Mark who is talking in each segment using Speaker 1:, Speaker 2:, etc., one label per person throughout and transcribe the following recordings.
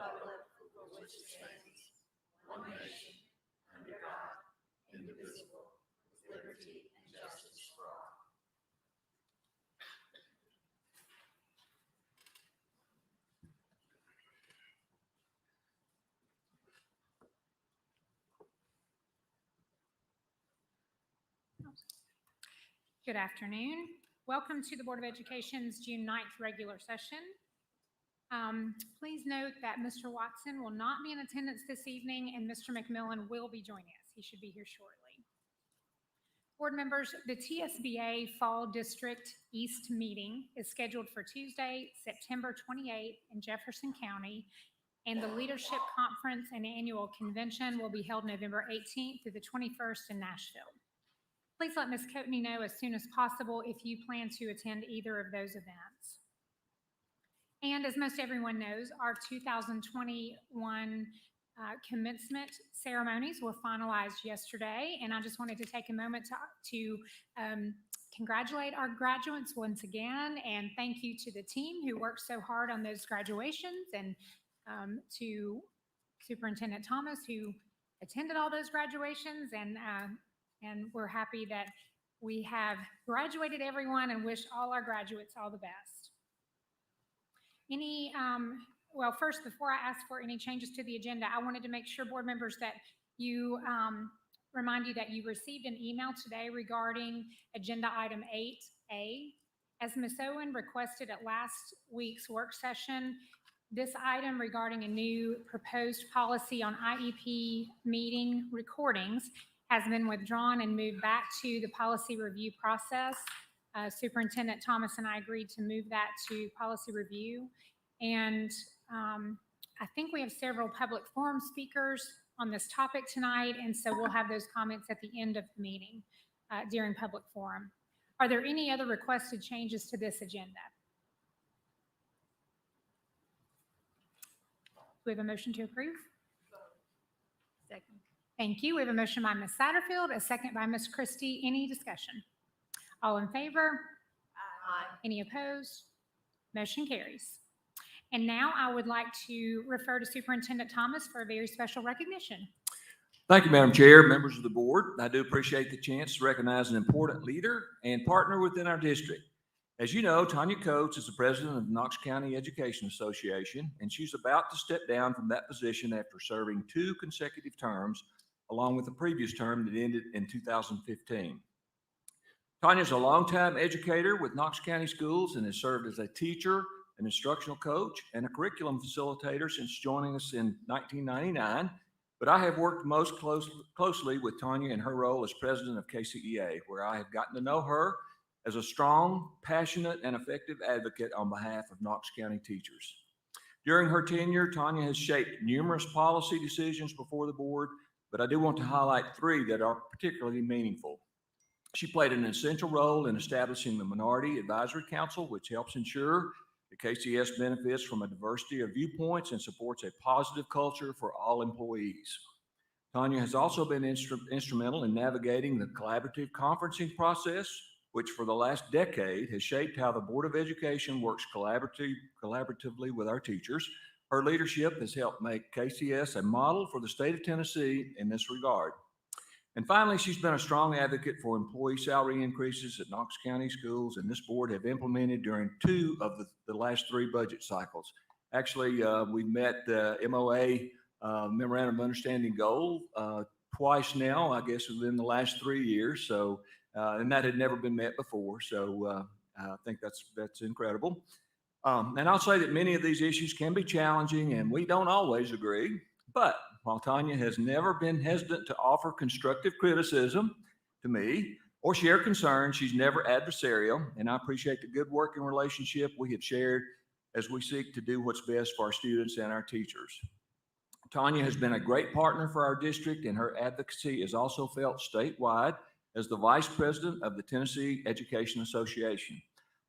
Speaker 1: republic for which it stands, one nation, under God, indivisible, with liberty and justice for all.
Speaker 2: Good afternoon. Welcome to the Board of Education's June 9th regular session. Please note that Mr. Watson will not be in attendance this evening and Mr. McMillan will be joining us. He should be here shortly. Board members, the TSBA Fall District East meeting is scheduled for Tuesday, September 28th in Jefferson County, and the Leadership Conference and Annual Convention will be held November 18th through the 21st in Nashville. Please let Ms. Coatney know as soon as possible if you plan to attend either of those events. And as most everyone knows, our 2021 commencement ceremonies were finalized yesterday, and I just wanted to take a moment to congratulate our graduates once again, and thank you to the team who worked so hard on those graduations, and to Superintendent Thomas who attended all those graduations, and we're happy that we have graduated everyone and wish all our graduates all the best. Well, first, before I ask for any changes to the agenda, I wanted to make sure, board members, that you remind you that you received an email today regarding agenda item 8A. As Ms. Owen requested at last week's work session, this item regarding a new proposed policy on IEP meeting recordings has been withdrawn and moved back to the policy review process. Superintendent Thomas and I agreed to move that to policy review. And I think we have several public forum speakers on this topic tonight, and so we'll have those comments at the end of the meeting during public forum. Are there any other requested changes to this agenda? Do we have a motion to approve?
Speaker 1: Second.
Speaker 2: Thank you. We have a motion by Ms. Satterfield, a second by Ms. Christie. Any discussion? All in favor?
Speaker 1: Aye.
Speaker 2: Any opposed? Motion carries. And now I would like to refer to Superintendent Thomas for a very special recognition.
Speaker 3: Thank you, Madam Chair, members of the board. I do appreciate the chance to recognize an important leader and partner within our district. As you know, Tanya Coates is the president of the Knox County Education Association, and she's about to step down from that position after serving 2 consecutive terms, along with the previous term that ended in 2015. Tanya is a longtime educator with Knox County Schools and has served as a teacher, an instructional coach, and a curriculum facilitator since joining us in 1999. But I have worked most closely with Tanya in her role as president of KCEA, where I have gotten to know her as a strong, passionate, and effective advocate on behalf of Knox County teachers. During her tenure, Tanya has shaped numerous policy decisions before the board, but I do want to highlight 3 that are particularly meaningful. She played an essential role in establishing the Minority Advisory Council, which helps ensure that KCS benefits from a diversity of viewpoints and supports a positive culture for all employees. Tanya has also been instrumental in navigating the collaborative conferencing process, which for the last decade has shaped how the Board of Education works collaboratively with our teachers. Her leadership has helped make KCS a model for the state of Tennessee in this regard. And finally, she's been a strong advocate for employee salary increases at Knox County Schools, and this board have implemented during 2 of the last 3 budget cycles. Actually, we met the MOA Memorandum of Understanding goal twice now, I guess, within the last 3 years. So, and that had never been met before. So I think that's incredible. And I'll say that many of these issues can be challenging and we don't always agree, but while Tanya has never been hesitant to offer constructive criticism to me or share concerns, she's never adversarial, and I appreciate the good working relationship we have shared as we seek to do what's best for our students and our teachers. Tanya has been a great partner for our district, and her advocacy is also felt statewide as the Vice President of the Tennessee Education Association.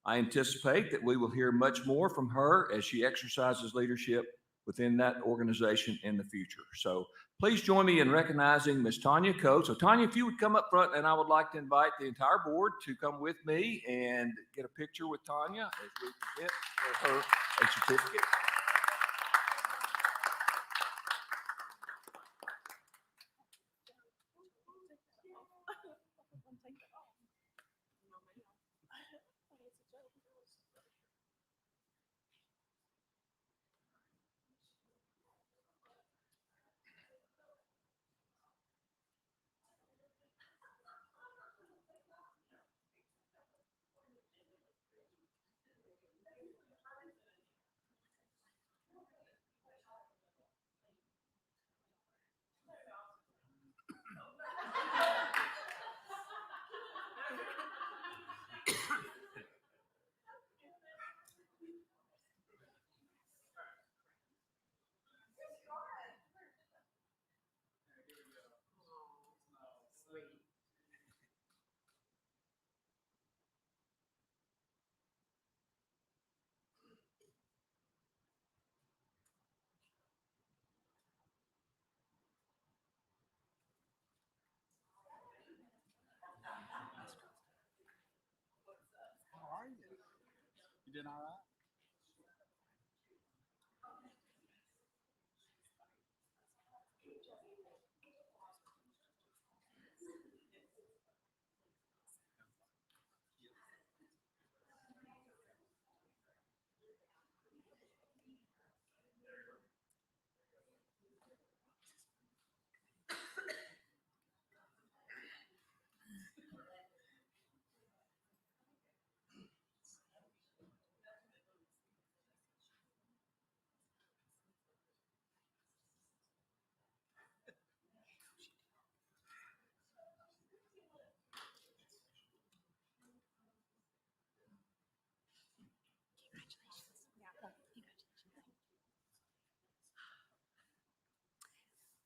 Speaker 3: I anticipate that we will hear much more from her as she exercises leadership within that organization in the future. So please join me in recognizing Ms. Tanya Coates. So Tanya, if you would come up front, and I would like to invite the entire board to come with me and get a picture with Tanya as we present her a certificate.
Speaker 4: doing all right?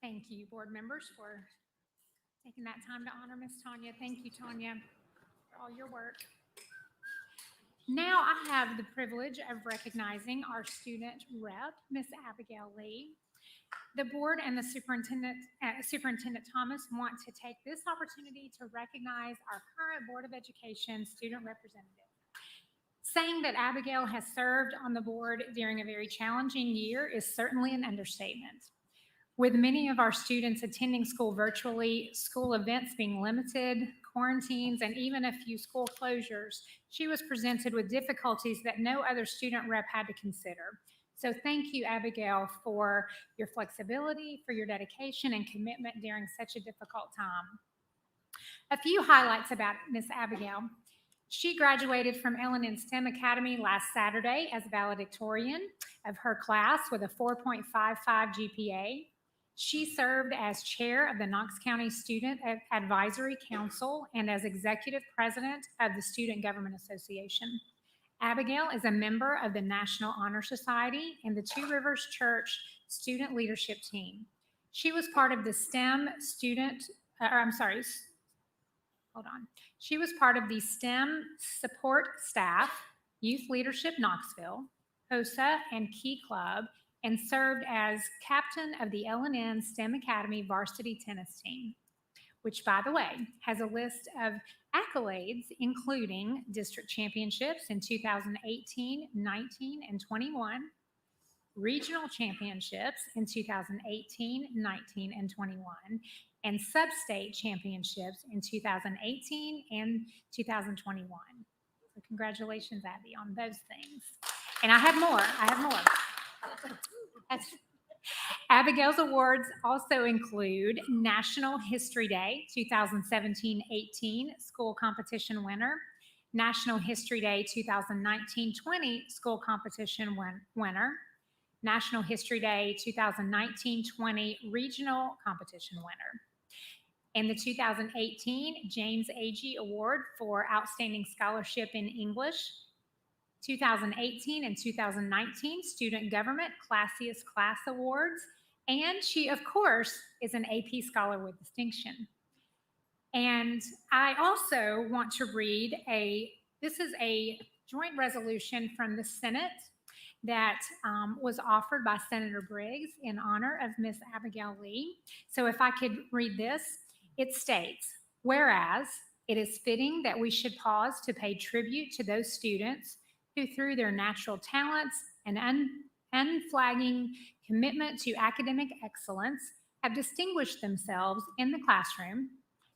Speaker 2: Thank you, board members, for taking that time to honor Miss Tanya. Thank you, Tanya, for all your work. Now I have the privilege of recognizing our student rep, Miss Abigail Lee. The board and the Superintendent Thomas want to take this opportunity to recognize our current Board of Education student representative. Saying that Abigail has served on the board during a very challenging year is certainly an understatement. With many of our students attending school virtually, school events being limited, quarantines, and even a few school closures, she was presented with difficulties that no other student rep had to consider. So thank you, Abigail, for your flexibility, for your dedication and commitment during such a difficult time. A few highlights about Miss Abigail. She graduated from L&N STEM Academy last Saturday as valedictorian of her class with a 4.55 GPA. She served as chair of the Knox County Student Advisory Council and as executive president of the Student Government Association. Abigail is a member of the National Honor Society and the Two Rivers Church Student Leadership Team. She was part of the She was part of the STEM support staff, Youth Leadership Knoxville, HOSA, and Key Club, and served as captain of the L&N STEM Academy varsity tennis team, which, by the way, has a list of accolades, including district championships in 2018, 19, and 21, regional championships in 2018, 19, and 21, and sub-state championships in 2018 and 2021. So congratulations, Abby, on those things. And I have more. Abigail's awards also include National History Day 2017-18 school competition winner, National History Day 2019-20 school competition winner, National History Day 2019-20 regional competition winner, and the 2018 James Agee Award for Outstanding Scholarship in English, 2018 and 2019 Student Government Classiest Class Awards, and she, of course, is an AP Scholar with Distinction. And I also want to read this is a joint resolution from the Senate that was offered by Senator Briggs in honor of Miss Abigail Lee. So if I could read this, it states, whereas it is fitting that we should pause to pay tribute to those students who, through their natural talents and unflagging commitment to academic excellence, have distinguished themselves in the classroom,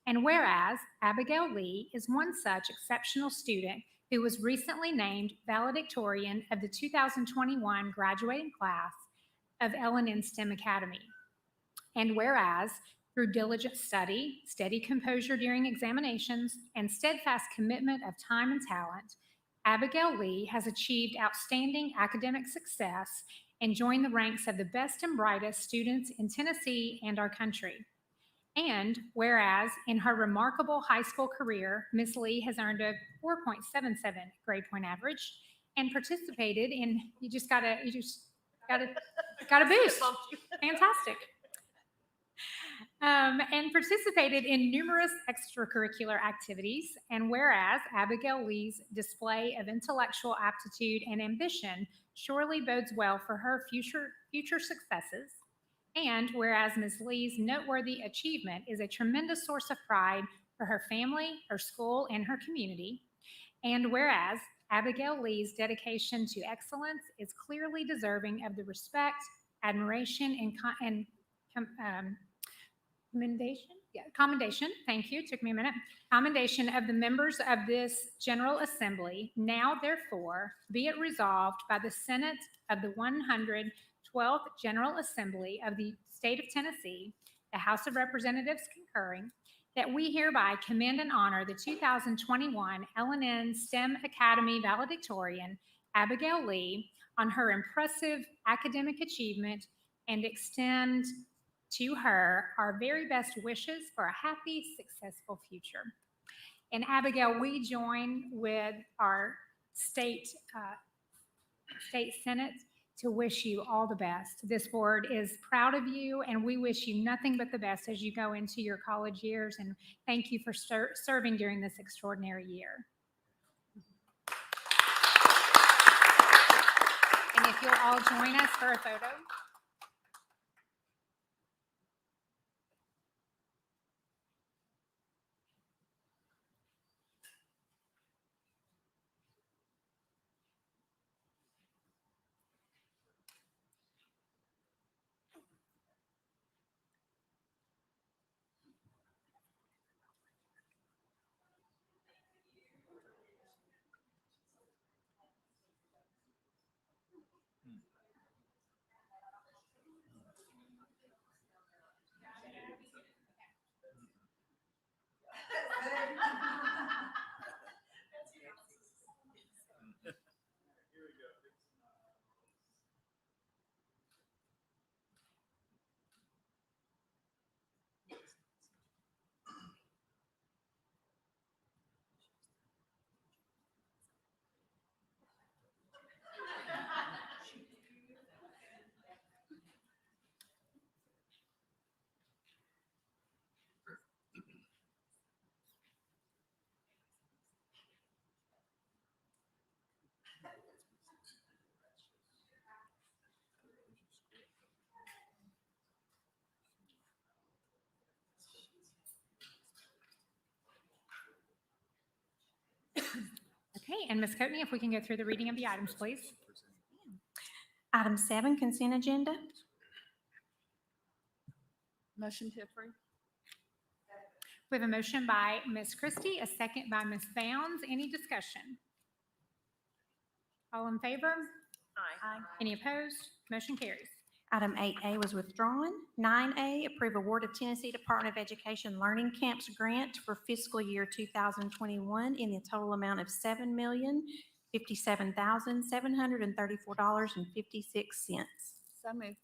Speaker 2: and whereas Abigail Lee is one such exceptional student who was recently named valedictorian of the 2021 graduating class of L&N STEM Academy, and whereas through diligent study, steady composure during examinations, and steadfast commitment of time and talent, Abigail Lee has achieved outstanding academic success and joined the ranks of the best and brightest students in Tennessee and our country. And whereas in her remarkable high school career, Ms. Lee has earned a 4.77 grade point average and participated in, you just got a boost. Fantastic. And participated in numerous extracurricular activities. And whereas Abigail Lee's display of intellectual aptitude and ambition surely bodes well for her future successes. And whereas Ms. Lee's noteworthy achievement is a tremendous source of pride for her family, her school, and her community. And whereas Abigail Lee's dedication to excellence is clearly deserving of the respect, admiration, and commendation, thank you, took me a minute, commendation of the members of this General Assembly. Now therefore be it resolved by the Senate of the 112th General Assembly of the State of Tennessee, the House of Representatives concurring, that we hereby commend and honor the 2021 L&N STEM Academy valedictorian, Abigail Lee, on her impressive academic achievement and extend to her our very best wishes for a happy, successful future. And Abigail, we join with our state Senate to wish you all the best. This board is proud of you, and we wish you nothing but the best as you go into your college years, and thank you for serving during this extraordinary year. And if you'll all join us for a photo. Okay, and Ms. Coatney, if we can go through the reading of the items, please.
Speaker 4: Item 7, consent agenda.
Speaker 5: Motion to approve.
Speaker 2: We have a motion by Ms. Christie, a second by Ms. Bounds. Any discussion? All in favor?
Speaker 5: Aye.
Speaker 2: Any opposed? Motion carries.
Speaker 4: Item 8A was withdrawn. 9A, approve award of Tennessee Department of Education Learning Camps grant for fiscal year 2021 in the total amount of $7,057,734.56.
Speaker 5: So moved.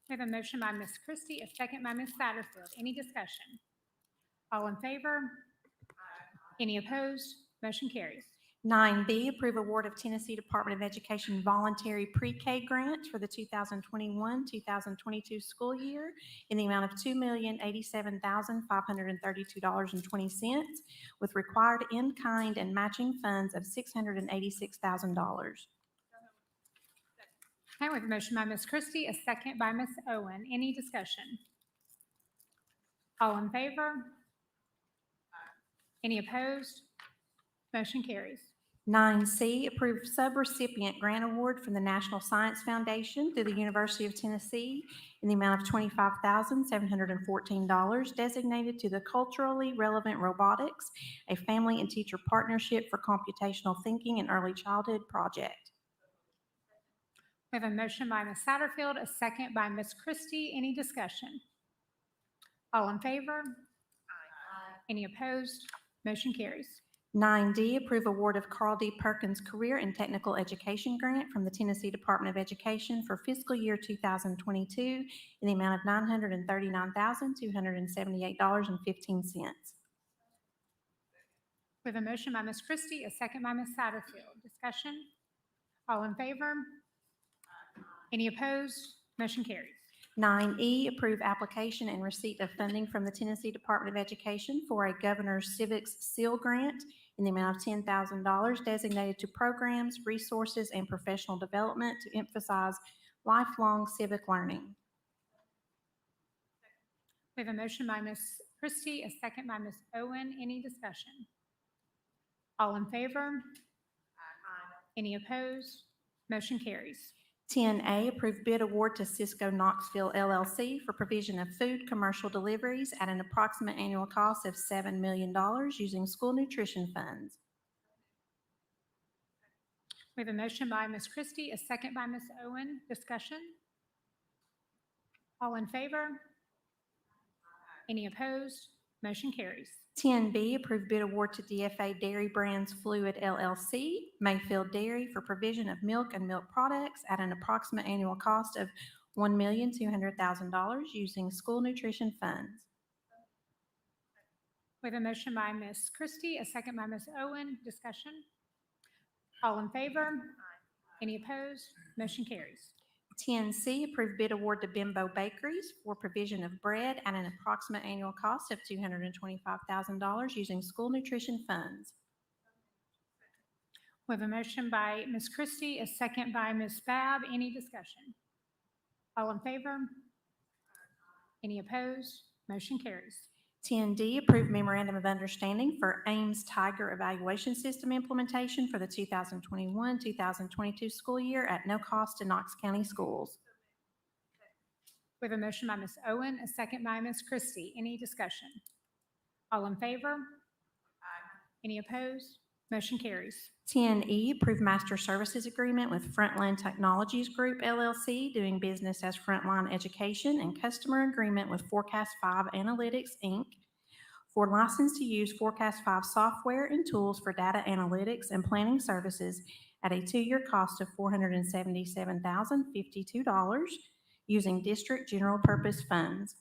Speaker 2: We have a motion by Ms. Christie, a second by Ms. Satterfield. Any discussion? All in favor? Any opposed? Motion carries.
Speaker 4: 9B, approve award of Tennessee Department of Education voluntary pre-K grant for the 2021-2022 school year in the amount of $2,087,532.20 with required in-kind and matching funds of $686,000.
Speaker 2: Okay, we have a motion by Ms. Christie, a second by Ms. Owen. Any discussion? All in favor? Any opposed? Motion carries.
Speaker 4: 9C, approve subrecipient grant award from the National Science Foundation through the University of Tennessee in the amount of $25,714 designated to the Culturally Relevant Robotics, a family and teacher partnership for computational thinking and early childhood project.
Speaker 2: We have a motion by Ms. Satterfield, a second by Ms. Christie. Any discussion? All in favor? Any opposed? Motion carries.
Speaker 4: 9D, approve award of Carl D. Perkins Career and Technical Education Grant from the Tennessee Department of Education for fiscal year 2022 in the amount of $939,278.15.
Speaker 2: We have a motion by Ms. Christie, a second by Ms. Satterfield. Discussion? All in favor? Any opposed? Motion carries.
Speaker 4: 9E, approve application and receipt of funding from the Tennessee Department of Education for a Governor's Civics Seal Grant in the amount of $10,000 designated to programs, resources, and professional development to emphasize lifelong civic learning.
Speaker 2: We have a motion by Ms. Christie, a second by Ms. Owen. Any discussion? All in favor? Any opposed? Motion carries.
Speaker 4: 10A, approve bid award to Cisco Knoxville LLC for provision of food commercial deliveries at an approximate annual cost of $7 million using school nutrition funds.
Speaker 2: We have a motion by Ms. Christie, a second by Ms. Owen. Discussion? All in favor? Any opposed? Motion carries.
Speaker 4: 10B, approve bid award to DFA Dairy Brands Fluid LLC, Mayfield Dairy, for provision of milk and milk products at an approximate annual cost of $1,200,000 using school nutrition funds.
Speaker 2: We have a motion by Ms. Christie, a second by Ms. Owen. Discussion? All in favor? Any opposed? Motion carries.
Speaker 4: 10C, approve bid award to Bimbo Bakeries for provision of bread at an approximate annual cost of $225,000 using school nutrition funds.
Speaker 2: We have a motion by Ms. Christie, a second by Ms. Babb. Any discussion? All in favor? Any opposed? Motion carries.
Speaker 4: 10D, approve memorandum of understanding for Ames Tiger Evaluation System implementation for the 2021-2022 school year at no cost to Knox County Schools.
Speaker 2: We have a motion by Ms. Owen, a second by Ms. Christie. Any discussion? All in favor? Any opposed? Motion carries.
Speaker 4: 10E, approve master services agreement with Frontline Technologies Group LLC, doing business as Frontline Education, and customer agreement with Forecast 5 Analytics, Inc. for license to use Forecast 5 software and tools for data analytics and planning services at a 2-year cost of $477,052 using district general purpose funds.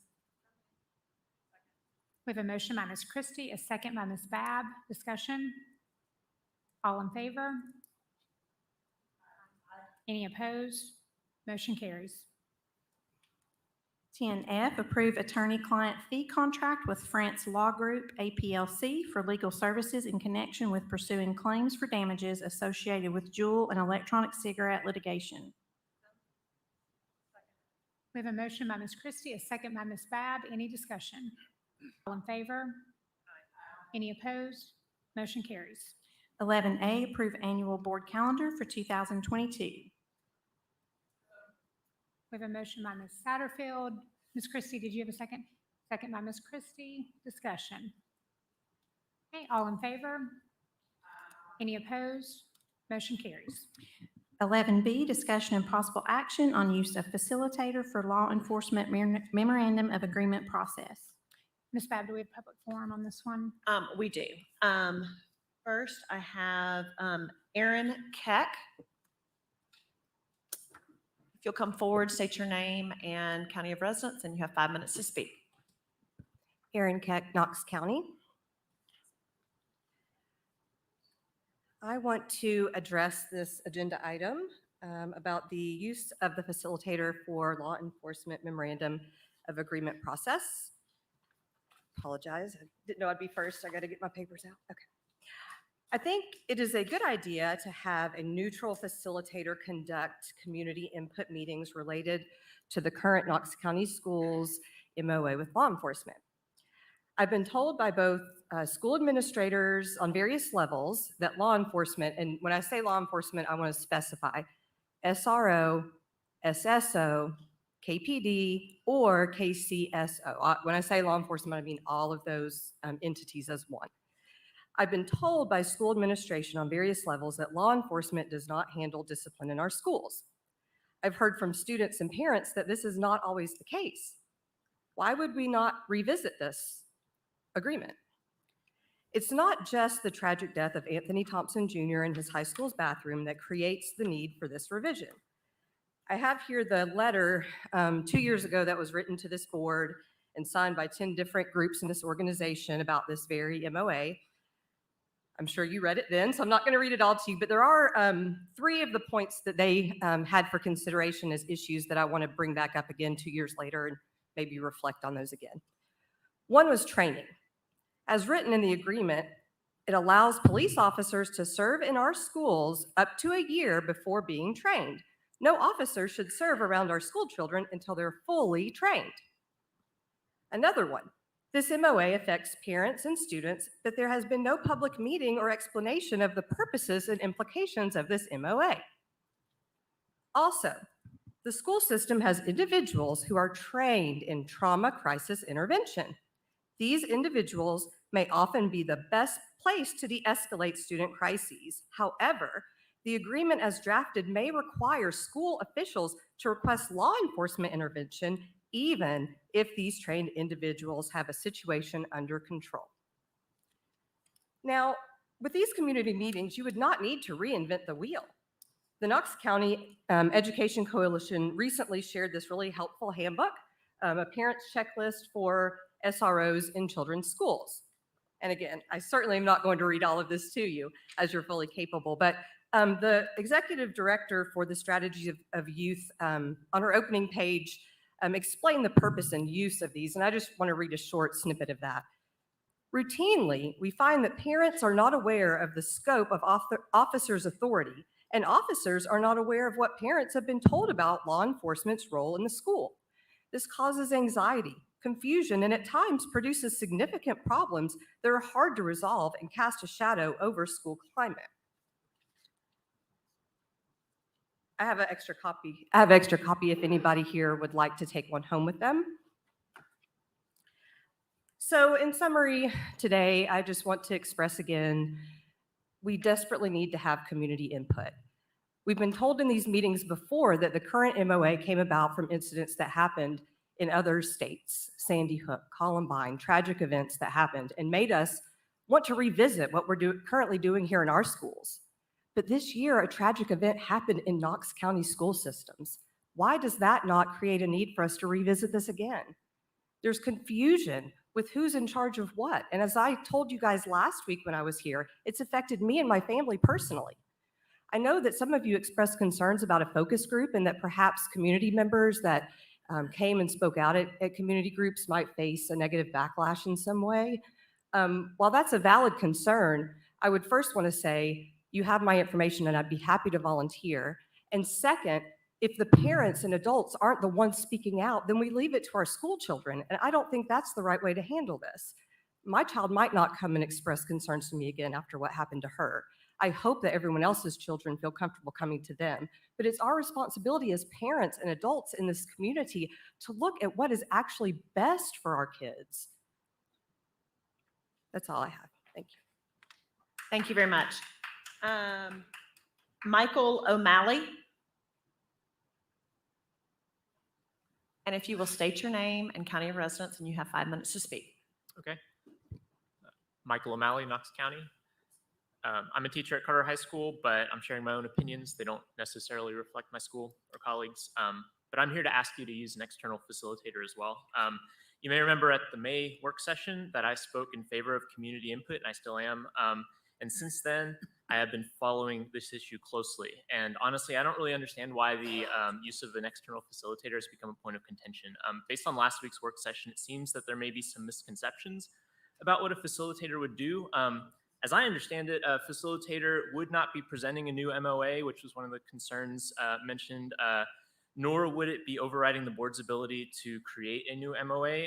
Speaker 2: We have a motion by Ms. Christie, a second by Ms. Babb. Discussion? All in favor? Any opposed? Motion carries.
Speaker 4: 10F, approve attorney-client fee contract with France Law Group, APLC, for legal services in connection with pursuing claims for damages associated with Juul and electronic cigarette litigation.
Speaker 2: We have a motion by Ms. Christie, a second by Ms. Babb. Any discussion? All in favor? Any opposed? Motion carries.
Speaker 4: 11A, approve annual board calendar for 2022.
Speaker 2: We have a motion by Ms. Satterfield. Ms. Christie, did you have a second? Second by Ms. Christie. Discussion. Okay, all in favor? Any opposed? Motion carries.
Speaker 4: 11B, discussion and possible action on use of facilitator for law enforcement memorandum of agreement process.
Speaker 2: Ms. Babb, do we have public forum on this one?
Speaker 6: We do. First, I have Aaron Keck. If you'll come forward, state your name and county of residence, and you have 5 minutes to speak.
Speaker 7: Erin Keck, Knox County. I want to address this agenda item about the use of the facilitator for law enforcement memorandum of agreement process. Apologize, I didn't know I'd be first. I got to get my papers out. Okay. I think it is a good idea to have a neutral facilitator conduct community input meetings related to the current Knox County Schools MOA with law enforcement. I've been told by both school administrators on various levels that law enforcement, and when I say law enforcement, I want to specify SRO, SSO, KPD, or KCSO. When I say law enforcement, I mean all of those entities as one. I've been told by school administration on various levels that law enforcement does not handle discipline in our schools. I've heard from students and parents that this is not always the case. Why would we not revisit this agreement? It's not just the tragic death of Anthony Thompson Jr. in his high school's bathroom that creates the need for this revision. I have here the letter 2 years ago that was written to this board and signed by 10 different groups in this organization about this very MOA. I'm sure you read it then, so I'm not going to read it all to you, but there are 3 of the points that they had for consideration as issues that I want to bring back up again 2 years later and maybe reflect on those again. One was training. As written in the agreement, it allows police officers to serve in our schools up to a year before being trained. No officer should serve around our school children until they're fully trained. Another one, This MOA affects parents and students, but there has been no public meeting or explanation of the purposes and implications of this MOA. Also, the school system has individuals who are trained in trauma crisis intervention. These individuals may often be the best place to de-escalate student crises. However, the agreement as drafted may require school officials to request law enforcement intervention even if these trained individuals have a situation under control. Now, with these community meetings, you would not need to reinvent the wheel. The Knox County Education Coalition recently shared this really helpful handbook, a parent's checklist for SROs in children's schools. And again, I certainly am not going to read all of this to you as you're fully capable, but the executive director for the Strategies of Youth on her opening page explained the purpose and use of these, and I just want to read a short snippet of that. Routinely, we find that parents are not aware of the scope of officers' authority, and officers are not aware of what parents have been told about law enforcement's role in the school. This causes anxiety, confusion, and at times produces significant problems that are hard to resolve and cast a shadow over school climate. I have an extra copy. I have an extra copy if anybody here would like to take one home with them. So in summary, today, I just want to express again, we desperately need to have community input. We've been told in these meetings before that the current MOA came about from incidents that happened in other states, Sandy Hook, Columbine, tragic events that happened and made us want to revisit what we're currently doing here in our schools. But this year, a tragic event happened in Knox County school systems. Why does that not create a need for us to revisit this again? There's confusion with who's in charge of what. And as I told you guys last week when I was here, it's affected me and my family personally. I know that some of you expressed concerns about a focus group and that perhaps community members that came and spoke out at community groups might face a negative backlash in some way. While that's a valid concern, I would first want to say, you have my information and I'd be happy to volunteer. And second, if the parents and adults aren't the ones speaking out, then we leave it to our school children. And I don't think that's the right way to handle this. My child might not come and express concerns to me again after what happened to her. I hope that everyone else's children feel comfortable coming to them. But it's our responsibility as parents and adults in this community to look at what is actually best for our kids. That's all I have. Thank you.
Speaker 6: Thank you very much. Michael O'Malley. And if you will state your name and county of residence, and you have 5 minutes to speak.
Speaker 8: Okay. Michael O'Malley, Knox County. I'm a teacher at Carter High School, but I'm sharing my own opinions. They don't necessarily reflect my school or colleagues. But I'm here to ask you to use an external facilitator as well. You may remember at the May work session that I spoke in favor of community input, and I still am. And since then, I have been following this issue closely. And honestly, I don't really understand why the use of an external facilitator has become a point of contention. Based on last week's work session, it seems that there may be some misconceptions about what a facilitator would do. As I understand it, a facilitator would not be presenting a new MOA, which was one of the concerns mentioned, nor would it be overriding the board's ability to create a new MOA.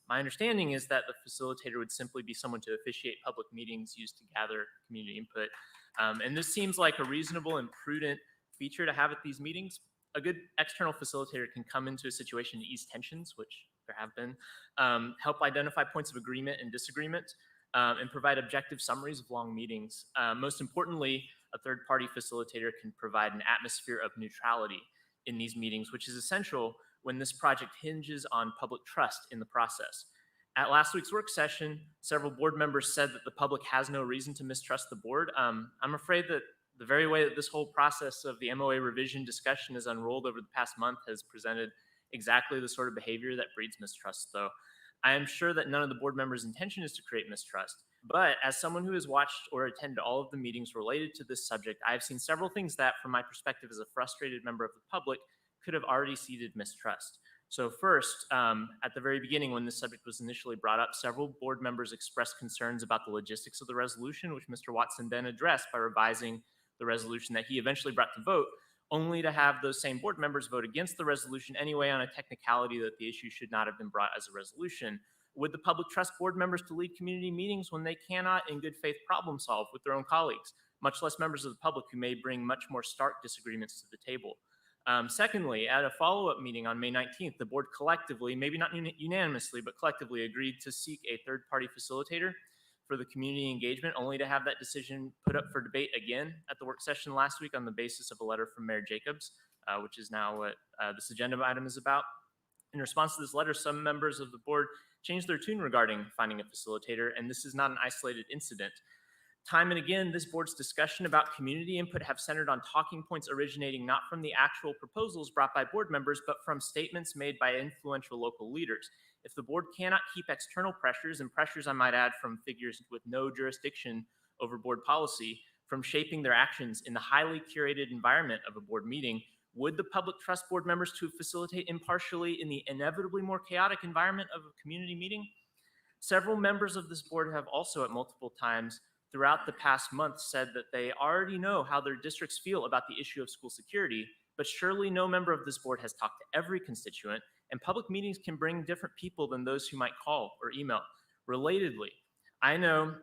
Speaker 8: My understanding is that the facilitator would simply be someone to officiate public meetings used to gather community input. And this seems like a reasonable and prudent feature to have at these meetings. A good external facilitator can come into a situation to ease tensions, which there have been, help identify points of agreement and disagreement, and provide objective summaries of long meetings. Most importantly, a third-party facilitator can provide an atmosphere of neutrality in these meetings, which is essential when this project hinges on public trust in the process. At last week's work session, several board members said that the public has no reason to mistrust the board. I'm afraid that the very way that this whole process of the MOA revision discussion has unrolled over the past month has presented exactly the sort of behavior that breeds mistrust, though. I am sure that none of the board members' intention is to create mistrust, but as someone who has watched or attended all of the meetings related to this subject, I have seen several things that, from my perspective as a frustrated member of the public, could have already seeded mistrust. So first, at the very beginning when this subject was initially brought up, several board members expressed concerns about the logistics of the resolution, which Mr. Watson then addressed by revising the resolution that he eventually brought to vote, only to have those same board members vote against the resolution anyway on a technicality that the issue should not have been brought as a resolution. Would the public trust board members to lead community meetings when they cannot in good faith problem solve with their own colleagues, much less members of the public who may bring much more stark disagreements to the table? Secondly, at a follow-up meeting on May 19th, the board collectively, maybe not unanimously, but collectively agreed to seek a third-party facilitator for the community engagement, only to have that decision put up for debate again at the work session last week on the basis of a letter from Mayor Jacobs, which is now what this agenda item is about. In response to this letter, some members of the board changed their tune regarding finding a facilitator, and this is not an isolated incident. Time and again, this board's discussion about community input have centered on talking points originating not from the actual proposals brought by board members, but from statements made by influential local leaders. If the board cannot keep external pressures, and pressures I might add from figures with no jurisdiction over board policy, from shaping their actions in the highly curated environment of a board meeting, would the public trust board members to facilitate impartially in the inevitably more chaotic environment of a community meeting? Several members of this board have also at multiple times throughout the past month said that they already know how their districts feel about the issue of school security, but surely no member of this board has talked to every constituent, and public meetings can bring different people than those who might call or email. Relatedly, I know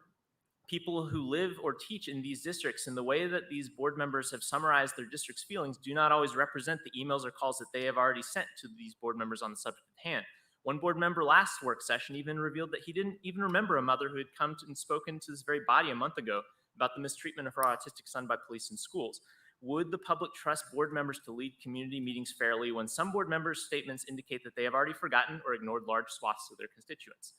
Speaker 8: people who live or teach in these districts, and the way that these board members have summarized their district's feelings do not always represent the emails or calls that they have already sent to these board members on the subject at hand. One board member last work session even revealed that he didn't even remember a mother who had come and spoken to this very body a month ago about the mistreatment of her autistic son by police in schools. Would the public trust board members to lead community meetings fairly when some board members' statements indicate that they have already forgotten or ignored large swaths of their constituents?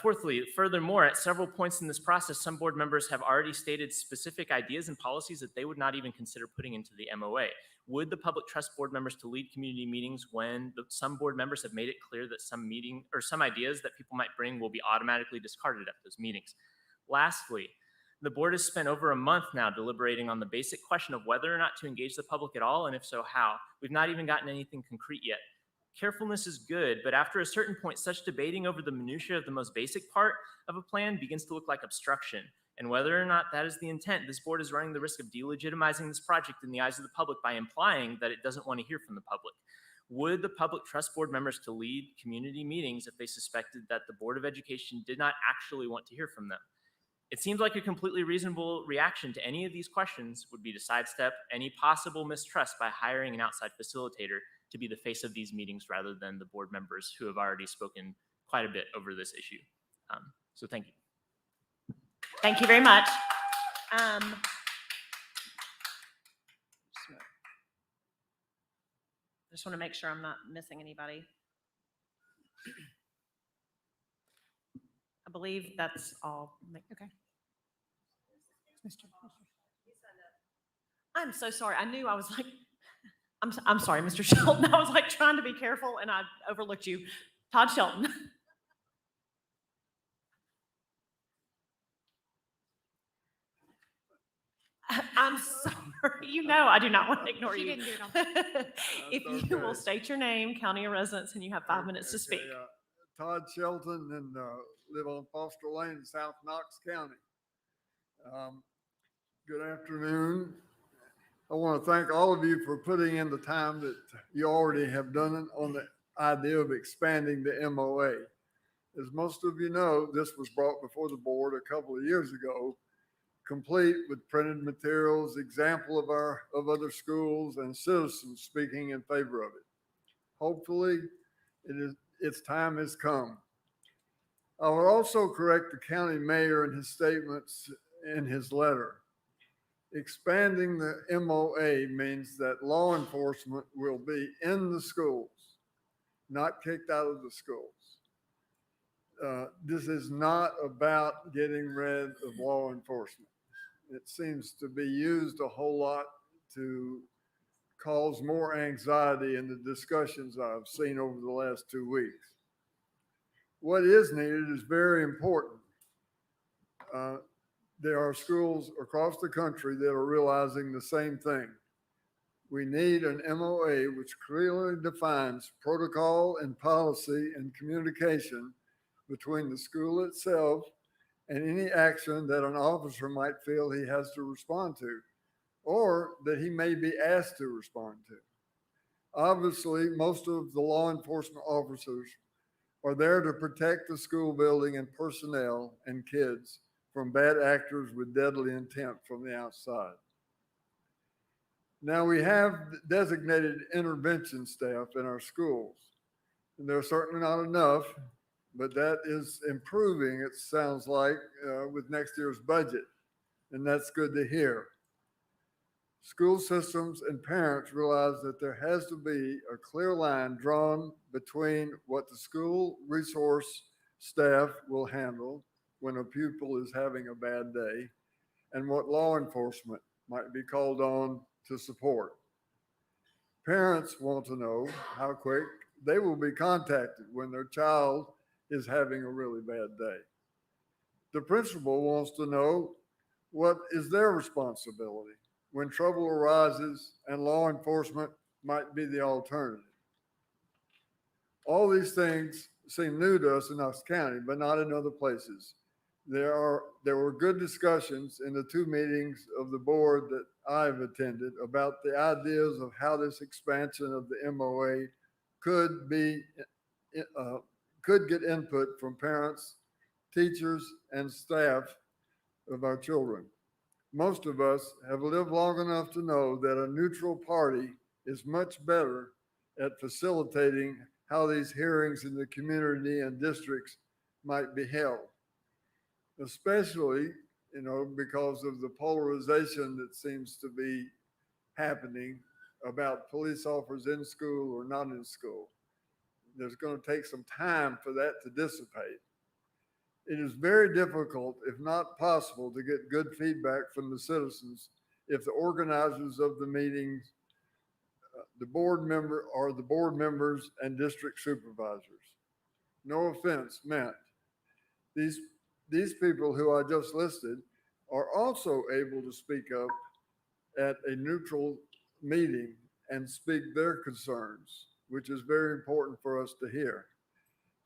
Speaker 8: Fourthly, furthermore, at several points in this process, some board members have already stated specific ideas and policies that they would not even consider putting into the MOA. Would the public trust board members to lead community meetings when some board members have made it clear that some ideas that people might bring will be automatically discarded at those meetings? Lastly, the board has spent over a month now deliberating on the basic question of whether or not to engage the public at all, and if so, how. We've not even gotten anything concrete yet. Carefulness is good, but after a certain point, such debating over the minutia of the most basic part of a plan begins to look like obstruction. And whether or not that is the intent, this board is running the risk of delegitimizing this project in the eyes of the public by implying that it doesn't want to hear from the public. Would the public trust board members to lead community meetings if they suspected that the Board of Education did not actually want to hear from them? It seems like a completely reasonable reaction to any of these questions would be to sidestep any possible mistrust by hiring an outside facilitator to be the face of these meetings rather than the board members who have already spoken quite a bit over this issue. So thank you.
Speaker 6: Thank you very much. I just want to make sure I'm not missing anybody. I believe that's all.
Speaker 2: Okay. Mr.
Speaker 6: I'm so sorry. I knew I was like, I'm sorry, Mr. Shelton. I was like trying to be careful and I overlooked you. Todd Shelton. I'm sorry. You know I do not want to ignore
Speaker 2: She
Speaker 6: you.
Speaker 2: didn't do it on purpose.
Speaker 6: If you will state your name, county of residence, and you have 5 minutes to speak.
Speaker 9: Todd Shelton, and live on Foster Lane in South Knox County. Good afternoon. I want to thank all of you for putting in the time that you already have done on the idea of expanding the MOA. As most of you know, this was brought before the board a couple of years ago, complete with printed materials, example of other schools and citizens speaking in favor of it. Hopefully, its time has come. I will also correct the county mayor in his statements in his letter. Expanding the MOA means that law enforcement will be in the schools, not kicked out of the schools. This is not about getting rid of law enforcement. It seems to be used a whole lot to cause more anxiety in the discussions I've seen over the last 2 weeks. What is needed is very important. There are schools across the country that are realizing the same thing. We need an MOA which clearly defines protocol and policy and communication between the school itself and any action that an officer might feel he has to respond to, or that he may be asked to respond to. Obviously, most of the law enforcement officers are there to protect the school building and personnel and kids from bad actors with deadly intent from the outside. Now, we have designated intervention staff in our schools, and they're certainly not enough, but that is improving, it sounds like, with next year's budget, and that's good to hear. School systems and parents realize that there has to be a clear line drawn between what the school resource staff will handle when a pupil is having a bad day and what law enforcement might be called on to support. Parents want to know how quick they will be contacted when their child is having a really bad day. The principal wants to know what is their responsibility when trouble arises and law enforcement might be the alternative. All these things seem new to us in Knox County, but not in other places. There were good discussions in the 2 meetings of the board that I've attended about the ideas of how this expansion of the MOA could get input from parents, teachers, and staff of our children. Most of us have lived long enough to know that a neutral party is much better at facilitating how these hearings in the community and districts might be held, especially, because of the polarization that seems to be happening about police officers in school or not in school. There's going to take some time for that to dissipate. It is very difficult, if not possible, to get good feedback from the citizens if the organizers of the meetings, the board members and district supervisors. No offense meant. These people who I just listed are also able to speak up at a neutral meeting and speak their concerns, which is very important for us to hear.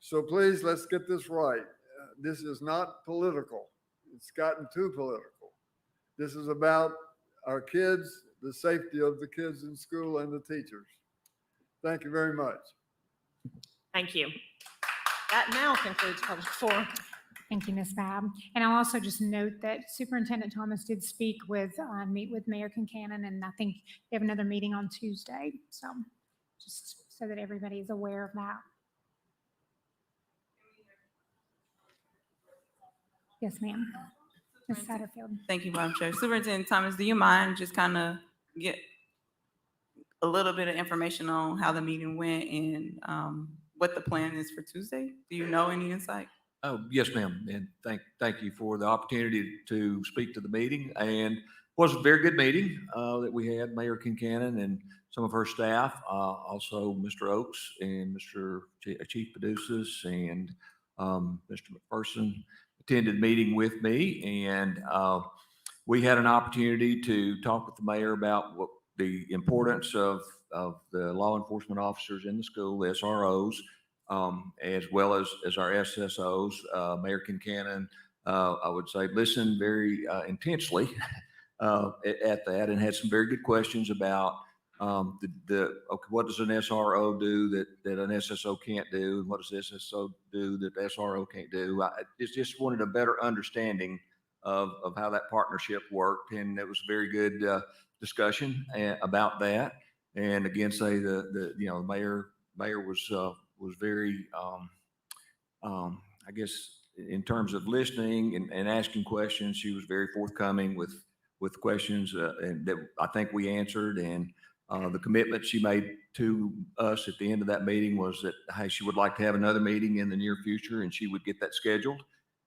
Speaker 9: So please, let's get this right. This is not political. It's gotten too political. This is about our kids, the safety of the kids in school and the teachers. Thank you very much.
Speaker 6: Thank you. That now concludes public forum.
Speaker 2: Thank you, Ms. Babb. And I'll also just note that Superintendent Thomas did meet with Mayor Kincannon, and I think they have another meeting on Tuesday. So just so that everybody is aware of that. Yes, ma'am. Ms. Satterfield.
Speaker 10: Thank you, Madam Chair. Superintendent Thomas, do you mind just kind of get a little bit of information on how the meeting went and what the plan is for Tuesday? Do you know any insight?
Speaker 3: Oh, yes, ma'am. And thank you for the opportunity to speak to the meeting. And it was a very good meeting that we had, Mayor Kincannon and some of her staff, also Mr. Oakes and Mr. Chief Paducas and Mr. McPherson attended meeting with me. And we had an opportunity to talk with the mayor about what the importance of the law enforcement officers in the school, the SROs, as well as our SSOs. Mayor Kincannon, I would say, listened very intensely at that and had some very good questions about okay, what does an SRO do that an SSO can't do? And what does the SSO do that the SRO can't do? I just wanted a better understanding of how that partnership worked. And it was a very good discussion about that. And again, say the mayor was very, I guess, in terms of listening and asking questions, she was very forthcoming with questions and that I think we answered. And the commitment she made to us at the end of that meeting was that, hey, she would like to have another meeting in the near future and she would get that scheduled.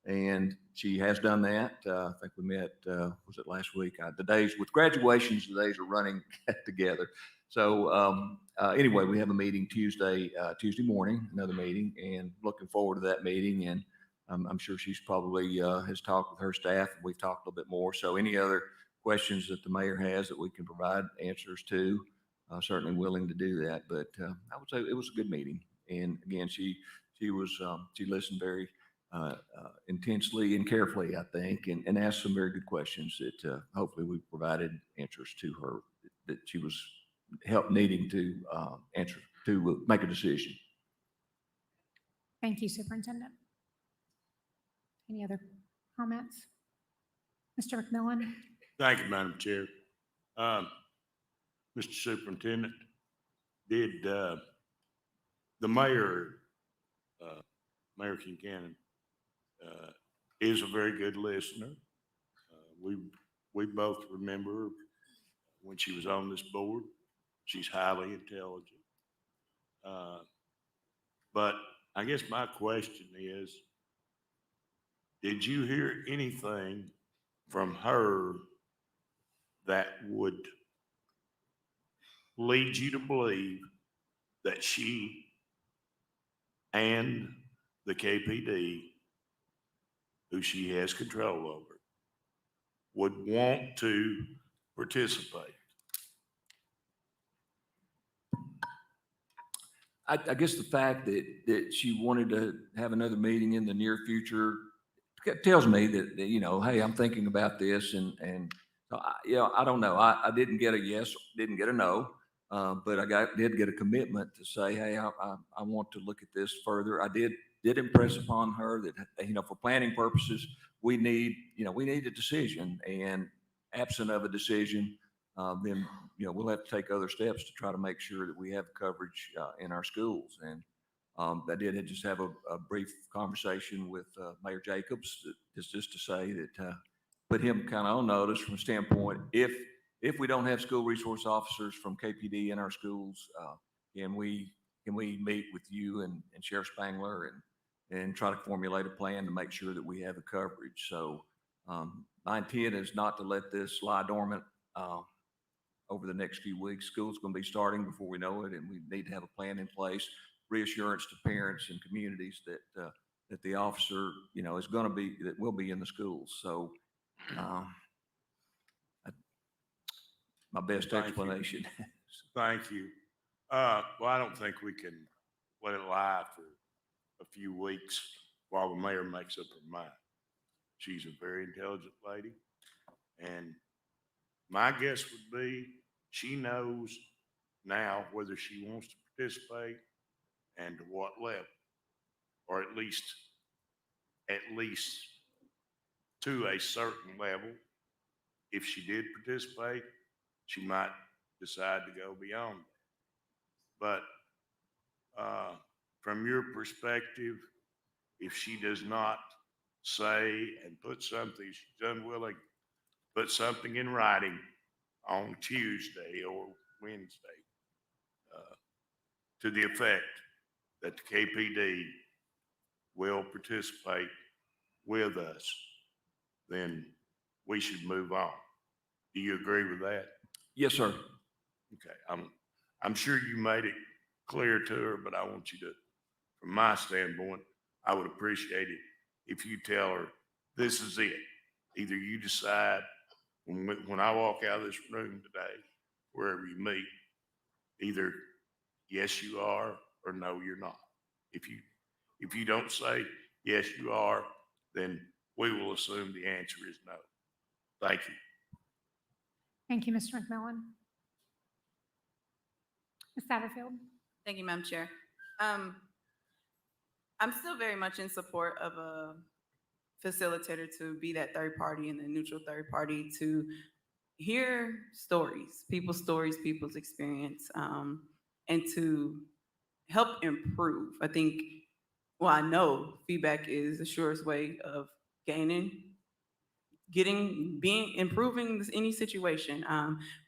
Speaker 3: And she has done that. I think we met, was it last week? The days with graduations, the days are running together. So anyway, we have a meeting Tuesday morning, another meeting, and looking forward to that meeting. And I'm sure she's probably has talked with her staff, and we've talked a little bit more. So any other questions that the mayor has that we can provide answers to, certainly willing to do that. But I would say it was a good meeting. And again, she listened very intensely and carefully, I think, and asked some very good questions that hopefully we provided answers to her that she was help needing to answer to make a decision.
Speaker 2: Thank you, Superintendent. Any other comments? Mr. McMillan?
Speaker 11: Thank you, Madam Chair. Mr. Superintendent, did the mayor, Mayor Kincannon, is a very good listener. We both remember when she was on this board. She's highly intelligent. But I guess my question is, did you hear anything from her that would lead you to believe that she and the KPD, who she has control over, would want to participate?
Speaker 3: I guess the fact that she wanted to have another meeting in the near future tells me that, you know, hey, I'm thinking about this and so I don't know. I didn't get a yes, didn't get a no, but I did get a commitment to say, hey, I want to look at this further. I did impress upon her that, you know, for planning purposes, we need a decision, and absent of a decision, then, you know, we'll have to take other steps to try to make sure that we have coverage in our schools. And I did just have a brief conversation with Mayor Jacobs, just to say that, put him kind of on notice from a standpoint, if we don't have school resource officers from KPD in our schools, can we meet with you and Sheriff Spangler and try to formulate a plan to make sure that we have the coverage. So my intent is not to let this lie dormant over the next few weeks. School's going to be starting before we know it, and we need to have a plan in place, reassurance to parents and communities that the officer, you know, will be in the schools. So my best
Speaker 11: Thank you.
Speaker 3: explanation.
Speaker 11: Thank you. Well, I don't think we can let it lie for a few weeks while the mayor makes up her mind. She's a very intelligent lady, and my guess would be she knows now whether she wants to participate and to what level, or at least to a certain level. If she did participate, she might decide to go beyond that. But from your perspective, if she does not say and put something, she's unwilling, put something in writing on Tuesday or Wednesday to the effect that the KPD will participate with us, then we should move on. Do you agree with that?
Speaker 3: Yes, sir.
Speaker 11: Okay, I'm sure you made it clear to her, but I want you to, from my standpoint, I would appreciate it if you tell her this is it. Either you decide when I walk out of this room today, wherever you meet, either yes you are or no you're not. If you don't say yes you are, then we will assume the answer is no. Thank you.
Speaker 2: Thank you, Mr. McMillan. Ms. Satterfield?
Speaker 10: Thank you, Madam Chair. I'm still very much in support of a facilitator to be that third party and the neutral third party to hear stories, people's experience, and to help improve. I think, well, I know feedback is the surest way of improving any situation.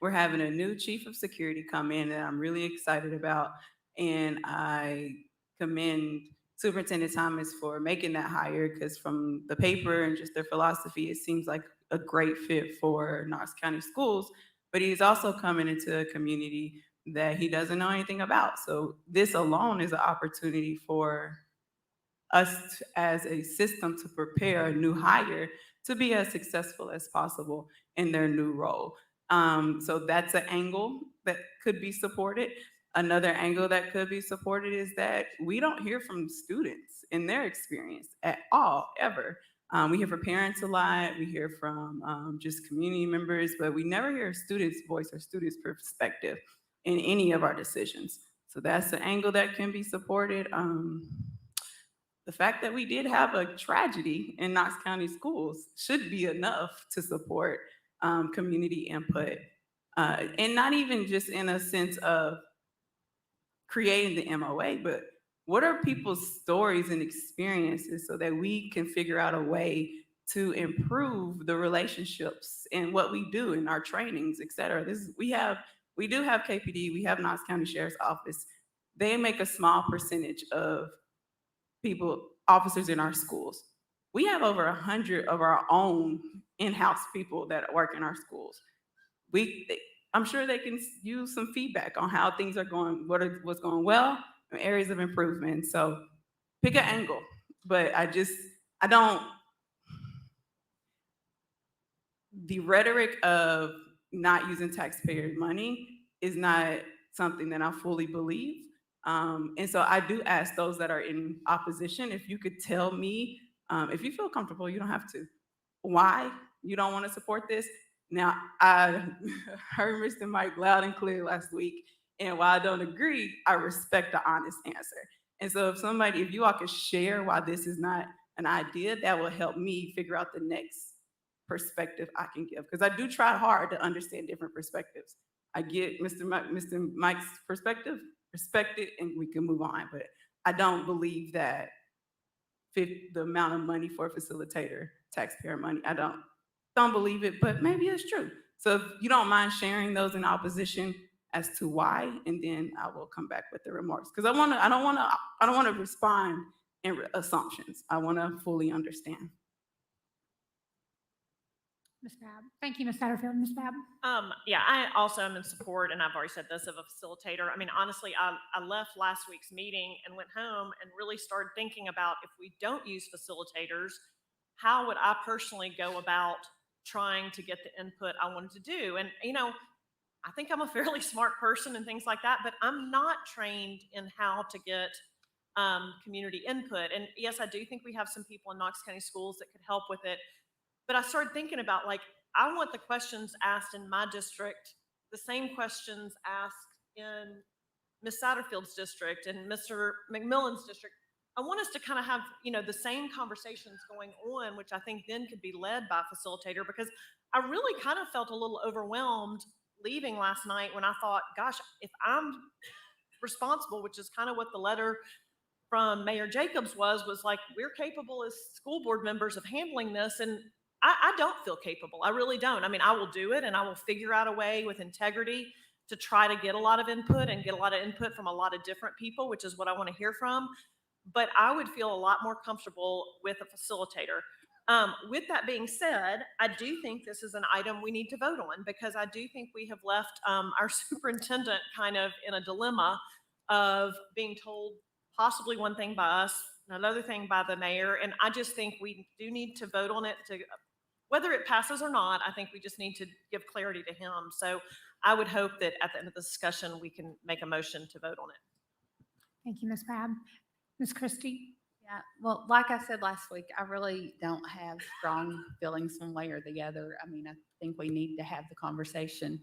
Speaker 10: We're having a new chief of security come in that I'm really excited about, and I commend Superintendent Thomas for making that hire, because from the paper and just their philosophy, it seems like a great fit for Knox County Schools, but he's also coming into a community that he doesn't know anything about. So this alone is an opportunity for us as a system to prepare a new hire to be as successful as possible in their new role. So that's an angle that could be supported. Another angle that could be supported is that we don't hear from students in their experience at all, ever. We hear from parents a lot, we hear from just community members, but we never hear a student's voice or student's perspective in any of our decisions. So that's the angle that can be supported. the fact that we did have a tragedy in Knox County schools should be enough to support community input. And not even just in a sense of creating the MOA, but what are people's stories and experiences so that we can figure out a way to improve the relationships and what we do in our trainings, et cetera. We do have KPD, we have Knox County Sheriff's Office. They make a small percentage of officers in our schools. We have over 100 of our own in-house people that work in our schools. I'm sure they can use some feedback on how things are going, what's going well, and areas of improvement. So pick an angle, but the rhetoric of not using taxpayer money is not something that I fully believe. And so I do ask those that are in opposition, if you could tell me, if you feel comfortable, you don't have to, why you don't want to support this. Now, I heard Mr. Mike loud and clear last week, and while I don't agree, I respect the honest answer. And so if you all could share why this is not an idea, that will help me figure out the next perspective I can give. Because I do try hard to understand different perspectives. I get Mr. Mike's perspective, respect it, and we can move on. But I don't believe that the amount of money for a facilitator, taxpayer money, I don't believe it, but maybe it's true. So if you don't mind sharing those in opposition as to why, and then I will come back with the remarks. Because I don't want to respond in assumptions. I want to fully understand.
Speaker 2: Ms. Babb. Thank you, Ms. Satterfield. Ms. Babb.
Speaker 6: Yeah, I also am in support, and I've already said this, of a facilitator. I mean, honestly, I left last week's meeting and went home and really started thinking about, if we don't use facilitators, how would I personally go about trying to get the input I wanted to do? And, I think I'm a fairly smart person and things like that, but I'm not trained in how to get community input. And yes, I do think we have some people in Knox County schools that could help with it. But I started thinking about, I want the questions asked in my district, the same questions asked in Ms. Satterfield's district and Mr. McMillan's district. I want us to kind of have, the same conversations going on, which I think then could be led by a facilitator, because I really kind of felt a little overwhelmed leaving last night when I thought, gosh, if I'm responsible, which is kind of what the letter from Mayor Jacobs was like, we're capable as school board members of handling this. And I don't feel capable. I really don't. I mean, I will do it, and I will figure out a way with integrity to try to get a lot of input and get a lot of input from a lot of different people, which is what I want to hear from. But I would feel a lot more comfortable with a facilitator. With that being said, I do think this is an item we need to vote on, because I do think we have left our superintendent kind of in a dilemma of being told possibly one thing by us, another thing by the mayor. And I just think we do need to vote on it. Whether it passes or not, I think we just need to give clarity to him. So I would hope that at the end of the discussion, we can make a motion to vote on it.
Speaker 2: Thank you, Ms. Babb. Ms. Christie.
Speaker 5: Yeah, well, like I said last week, I really don't have strong feelings one way or the other. I mean, I think we need to have the conversation.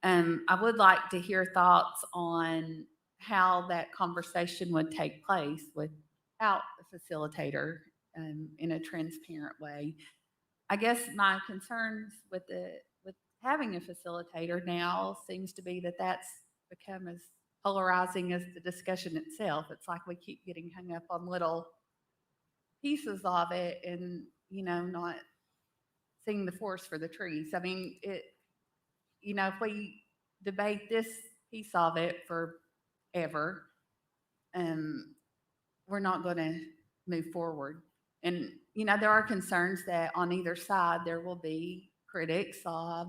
Speaker 5: I would like to hear thoughts on how that conversation would take place without a facilitator in a transparent way. I guess my concerns with having a facilitator now seems to be that that's become as polarizing as the discussion itself. It's like we keep getting hung up on little pieces of it and, not seeing the forest for the trees. I mean, if we debate this piece of it forever, we're not going to move forward. And, there are concerns that on either side, there will be critics of,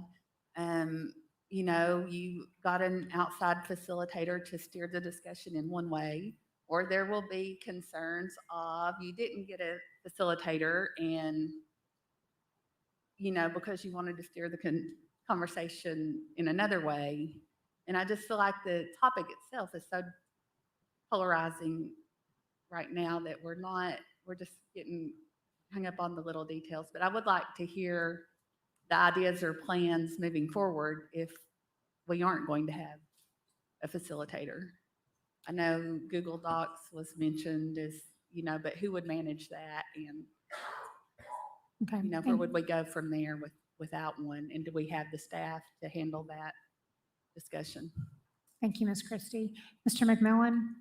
Speaker 5: you got an outside facilitator to steer the discussion in one way, or there will be concerns of you didn't get a facilitator and, because you wanted to steer the conversation in another way. And I just feel like the topic itself is so polarizing right now that we're just getting hung up on the little details. But I would like to hear the ideas or plans moving forward if we aren't going to have a facilitator. I know Google Docs was mentioned as, but who would manage that? And,
Speaker 2: Okay.
Speaker 5: where
Speaker 2: thank-
Speaker 5: would we go from there without one? And do we have the staff to handle that discussion?
Speaker 2: Thank you, Ms. Christie. Mr. McMillan?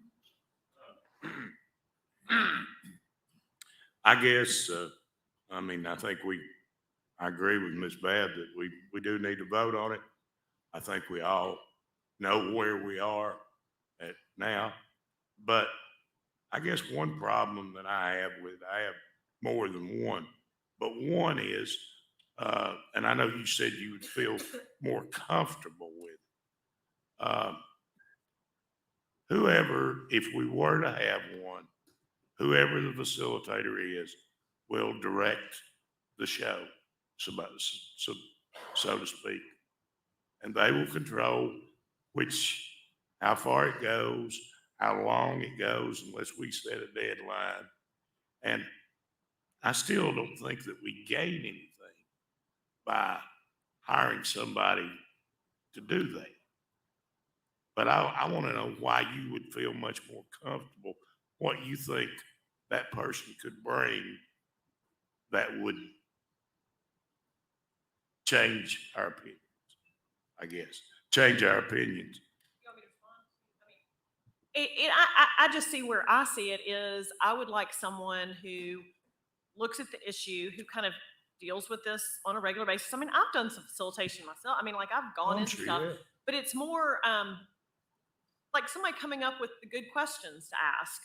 Speaker 11: I guess, I think I agree with Ms. Babb that we do need to vote on it. I think we all know where we are at now. But I guess one problem that I have more than one, but one is, and I know you said you would feel more comfortable with it. Whoever, if we were to have one, whoever the facilitator is, will direct the show, so to speak. And they will control how far it goes, how long it goes, unless we set a deadline. And I still don't think that we gain anything by hiring somebody to do that. But I want to know why you would feel much more comfortable, what you think that person could bring that would change our opinions, I guess. Change our opinions.
Speaker 6: I just see where I see it is I would like someone who looks at the issue, who kind of deals with this on a regular basis. I've done some facilitation myself. I've gone into stuff, but it's more like somebody coming up with the good questions to ask,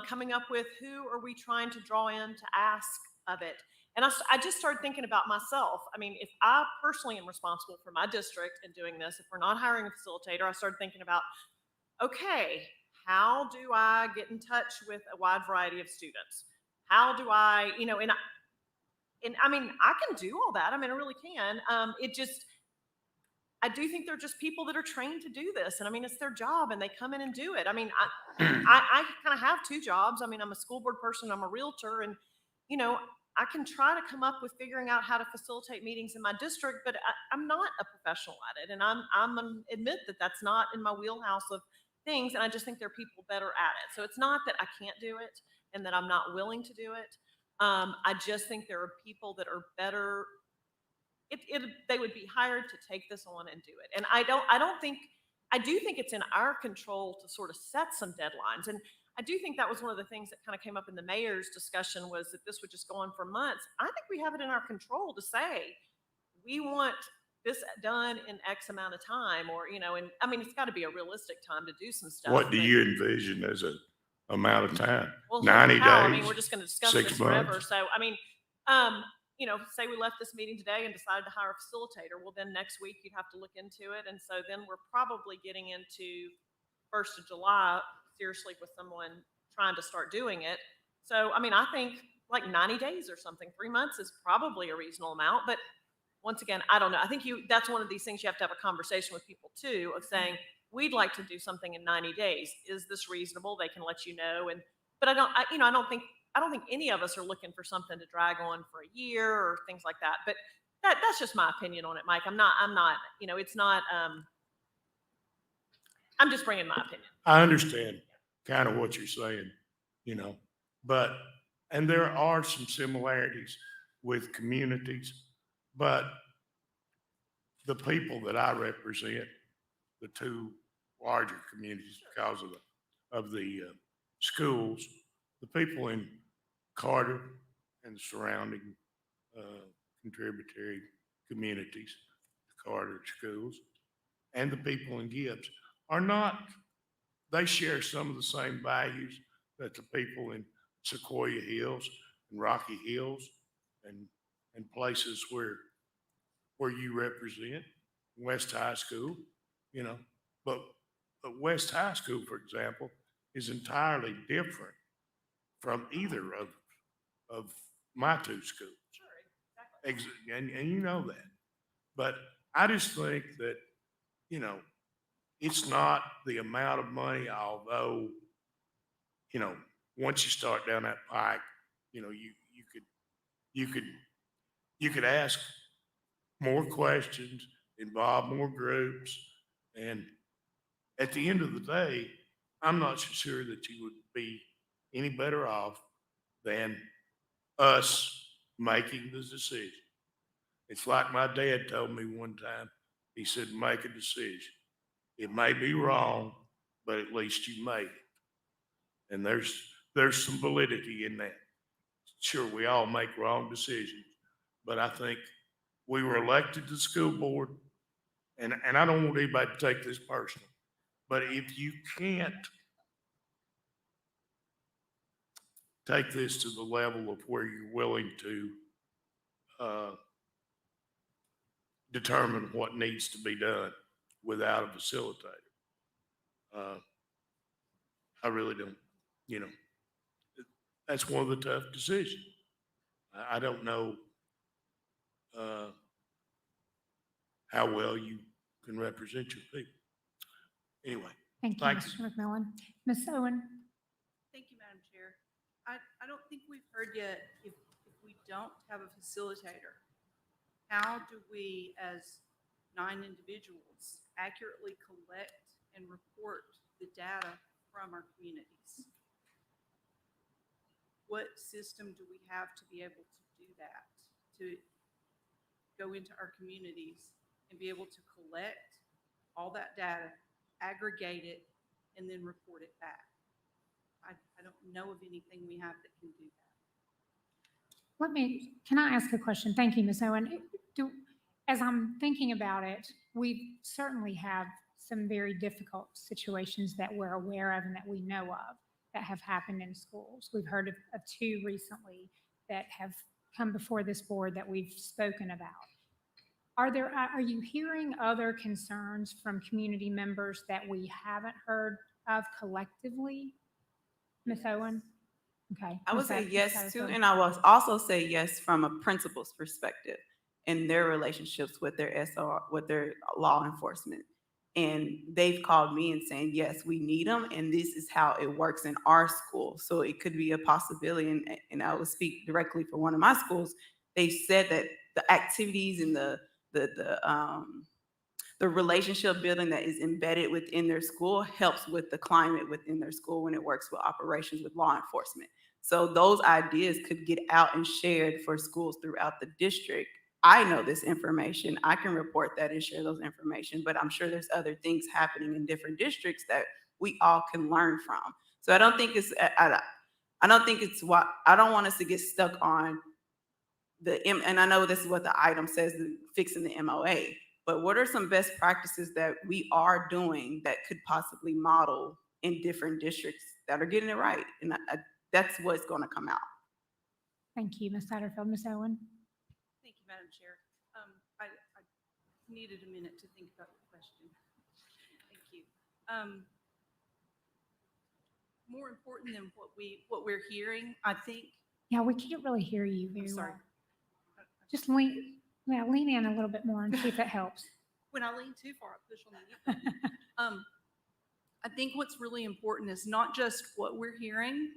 Speaker 6: coming up with who are we trying to draw in to ask of it. And I just started thinking about myself. If I personally am responsible for my district and doing this, if we're not hiring a facilitator, I started thinking about, okay, how do I get in touch with a wide variety of students? How do I, I can do all that. I really can. I do think they're just people that are trained to do this. And it's their job and they come in and do it. I kind of have two jobs. I'm a school board person, I'm a realtor, and, I can try to come up with figuring out how to facilitate meetings in my district, but I'm not a professional at it. And I'm admit that that's not in my wheelhouse of things. And I just think there are people better at it. So it's not that I can't do it and that I'm not willing to do it. I just think there are people that are better. They would be hired to take this on and do it. And I do think it's in our control to sort of set some deadlines. And I do think that was one of the things that kind of came up in the mayor's discussion, was that this would just go on for months. I think we have it in our control to say, we want this done in X amount of time, or, and it's got to be a realistic time to do some stuff.
Speaker 11: What do you envision as an amount of time?
Speaker 6: Well,
Speaker 11: 90
Speaker 6: how?
Speaker 11: days?
Speaker 6: We're just going to discuss
Speaker 11: 6
Speaker 6: this forever.
Speaker 11: months?
Speaker 6: So, say we left this meeting today and decided to hire a facilitator. Well, then next week you'd have to look into it. And so then we're probably getting into 1st of July, seriously, with someone trying to start doing it. So, I think like 90 days or something, 3 months is probably a reasonable amount. But once again, I don't know. I think that's one of these things you have to have a conversation with people too, of saying, we'd like to do something in 90 days. Is this reasonable? They can let you know. But I don't think any of us are looking for something to drag on for a year or things like that. But that's just my opinion on it, Mike. I'm not, it's not, I'm just bringing my opinion.
Speaker 11: I understand kind of what you're saying, and there are some similarities with communities, but the people that I represent, the two larger communities because of the schools, the people in Carter and the surrounding contributory communities, the Carter schools, and the people in Gibbs are not, they share some of the same values that the people in Sequoia Hills and Rocky Hills and places where you represent, West High School, but West High School, for example, is entirely different from either of my two schools.
Speaker 6: Sure, exactly.
Speaker 11: And you know that. But I just think that, it's not the amount of money, although, once you start down that pike, you could ask more questions, involve more groups, and at the end of the day, I'm not so sure that you would be any better off than us making the decision. It's like my dad told me one time, he said, make a decision. It may be wrong, but at least you made it. And there's some validity in that. Sure, we all make wrong decisions, but I think we were elected to the school board, and I don't want anybody to take this personal, but if you can't take this to the level of where you're willing to determine what needs to be done without a facilitator, I really don't, that's one of the tough decisions. I don't know how well you can represent your people. Anyway,
Speaker 2: Thank you,
Speaker 11: Thank
Speaker 2: Mr. McMillan. Ms. Owen?
Speaker 10: Thank you, Madam Chair. I don't think we've heard yet if we don't have a facilitator, how do we as 9 individuals accurately collect and report the data from our communities? What system do we have to be able to do that, to go into our communities and be able to collect all that data, aggregate it, and then report it back? I don't know of anything we have that can do that.
Speaker 2: Can I ask a question? Thank you, Ms. Owen. As I'm thinking about it, we certainly have some very difficult situations that we're aware of and that we know of that have happened in schools. We've heard of 2 recently that have come before this board that we've spoken about. Are you hearing other concerns from community members that we haven't heard of collectively? Ms. Owen? Okay.
Speaker 10: I would
Speaker 2: Ms.
Speaker 10: say
Speaker 2: Ms.
Speaker 10: yes to,
Speaker 2: Satterfield?
Speaker 10: and I will also say yes from a principal's perspective in their relationships with their with their law enforcement. And they've called me and saying, yes, we need them, and this is how it works in our school. So it could be a possibility, and I will speak directly for one of my schools. They said that the activities and the relationship building that is embedded within their school helps with the climate within their school when it works with operations with law enforcement. So those ideas could get out and shared for schools throughout the district. I know this information. I can report that and share those information, but I'm sure there's other things happening in different districts that we all can learn from. So I don't think it's, I don't want us to get stuck on and I know this is what the item says, fixing the MOA, but what are some best practices that we are doing that could possibly model in different districts that are getting it right? And that's what's going to come out.
Speaker 2: Thank you, Ms. Satterfield. Ms. Owen?
Speaker 10: Thank you, Madam Chair. I needed a minute to think about the question. Thank you. More important than what we're hearing, I think.
Speaker 2: Yeah, we can't really hear you very
Speaker 10: I'm sorry.
Speaker 2: well. Just lean in a little bit more and see if that helps.
Speaker 10: When I lean too far, I push on the mute button. I think what's really important is not just what we're hearing.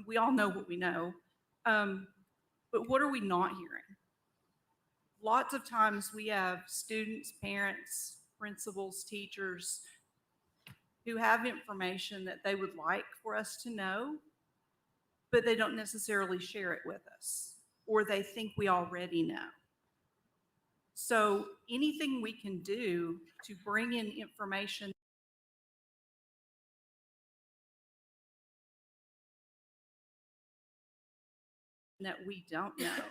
Speaker 10: We all know what we know, but what are we not hearing? Lots of times we have students, parents, principals, teachers who have information that they would like for us to know, but they don't necessarily share it with us, or they think we already know. So anything we can do to bring in information that we don't know,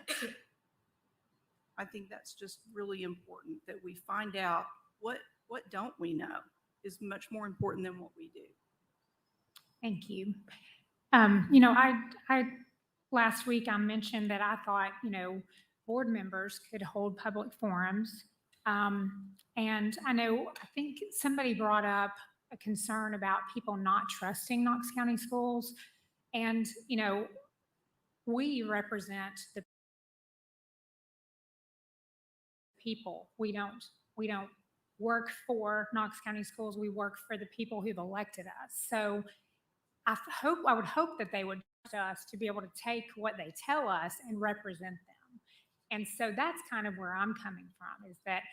Speaker 10: I think that's just really important, that we find out what don't we know is much more important than what we do.
Speaker 2: Thank you. I last week I mentioned that I thought, board members could hold public forums. And I think somebody brought up a concern about people not trusting Knox County schools. And, we represent the people. We don't work for Knox County Schools. We work for the people who've elected us. So I would hope that they would trust us to be able to take what they tell us and represent them. And so that's kind of where I'm coming from, is that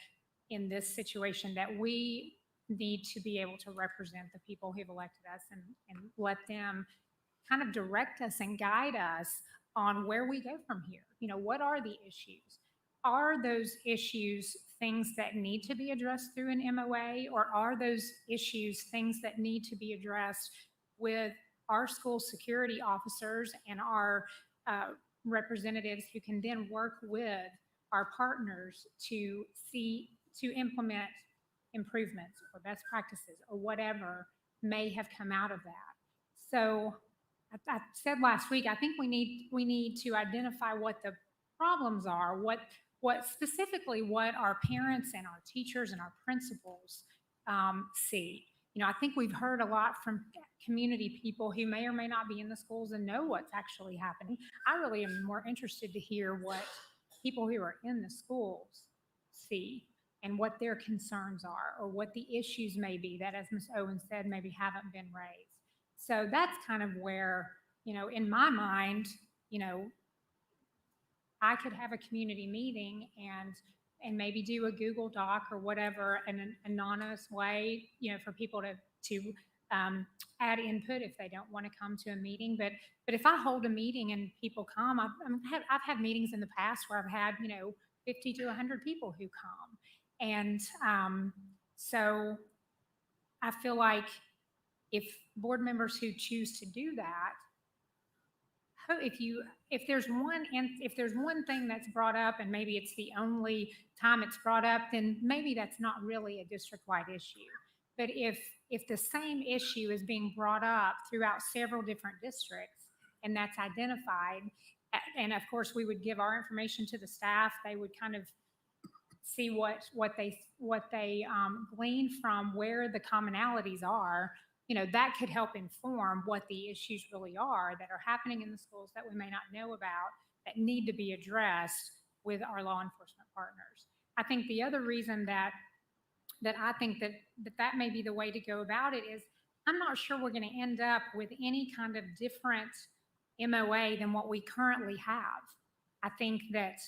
Speaker 2: in this situation that we need to be able to represent the people who've elected us and let them kind of direct us and guide us on where we go from here. You know, what are the issues? Are those issues things that need to be addressed through an MOA, or are those issues things that need to be addressed with our school security officers and our representatives who can then work with our partners to implement improvements or best practices or whatever may have come out of that. So I said last week, I think we need to identify what the problems are, what specifically what our parents and our teachers and our principals see. You know, I think we've heard a lot from community people who may or may not be in the schools and know what's actually happening. I really am more interested to hear what people who are in the schools see and what their concerns are, or what the issues may be that, as Ms. Owen said, maybe haven't been raised. So that's kind of where, you know, in my mind, you know, I could have a community meeting and maybe do a Google Doc or whatever in an anonymous way, you know, for people to add input if they don't want to come to a meeting. But if I hold a meeting and people come, I've had meetings in the past where I've had, you know, 50 to 100 people who come. And so I feel like if board members who choose to do that, if there's one thing that's brought up and maybe it's the only time it's brought up, then maybe that's not really a district-wide issue. But if the same issue is being brought up throughout several different districts and that's identified, and of course we would give our information to the staff, they would kind of see what they glean from where the commonalities are. You know, that could help inform what the issues really are that are happening in the schools that we may not know about, that need to be addressed with our law enforcement partners. I think the other reason that I think that may be the way to go about it is I'm not sure we're going to end up with any kind of different MOA than what we currently have. I think that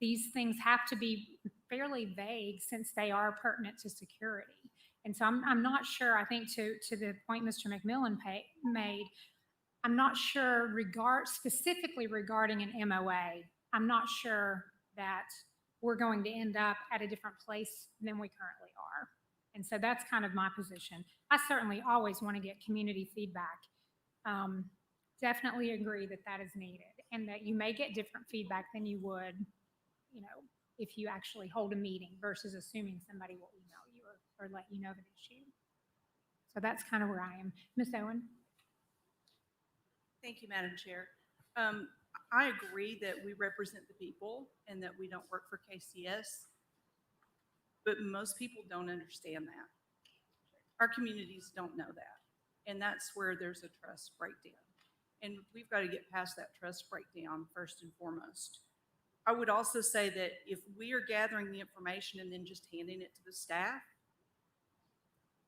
Speaker 2: these things have to be fairly vague since they are pertinent to security. And so I'm not sure, I think to the point Mr. McMillan made, I'm not sure specifically regarding an MOA, I'm not sure that we're going to end up at a different place than we currently are. And so that's kind of my position. I certainly always want to get community feedback. Definitely agree that is needed, and that you may get different feedback than you would, you know, if you actually hold a meeting versus assuming somebody will email you or let you know of an issue. So that's kind of where I am. Ms. Owen?
Speaker 12: Thank you, Madam Chair. I agree that we represent the people and that we don't work for KCS, but most people don't understand that. Our communities don't know that. And that's where there's a trust breakdown. And we've got to get past that trust breakdown first and foremost. I would also say that if we are gathering the information and then just handing it to the staff,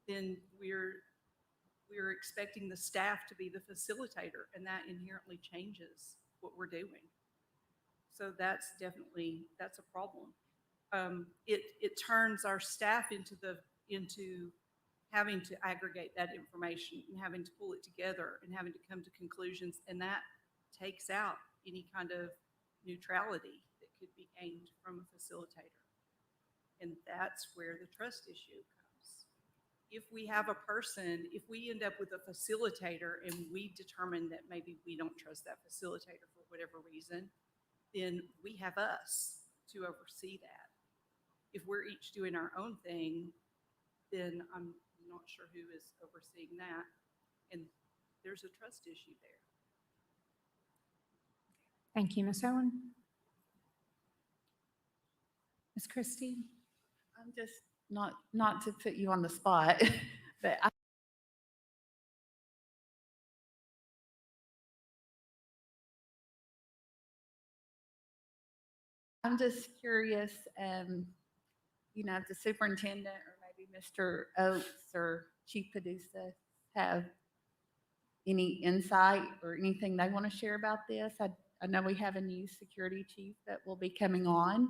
Speaker 12: then we're expecting the staff to be the facilitator, and that inherently changes what we're doing. So that's a problem. It turns our staff into having to aggregate that information and having to pull it together and having to come to conclusions, and that takes out any kind of neutrality that could be gained from a facilitator. And that's where the trust issue comes. If we have a person, if we end up with a facilitator and we determine that maybe we don't trust that facilitator for whatever reason, then we have us to oversee that. If we're each doing our own thing, then I'm not sure who is overseeing that. And there's a trust issue there.
Speaker 2: Thank you, Ms. Owen. Ms. Christie?
Speaker 5: I'm just not to put you on the spot, but I'm just curious, you know, if the superintendent or maybe Mr. Oates or Chief Padusa have any insight or anything they want to share about this. I know we have a new security chief that will be coming on,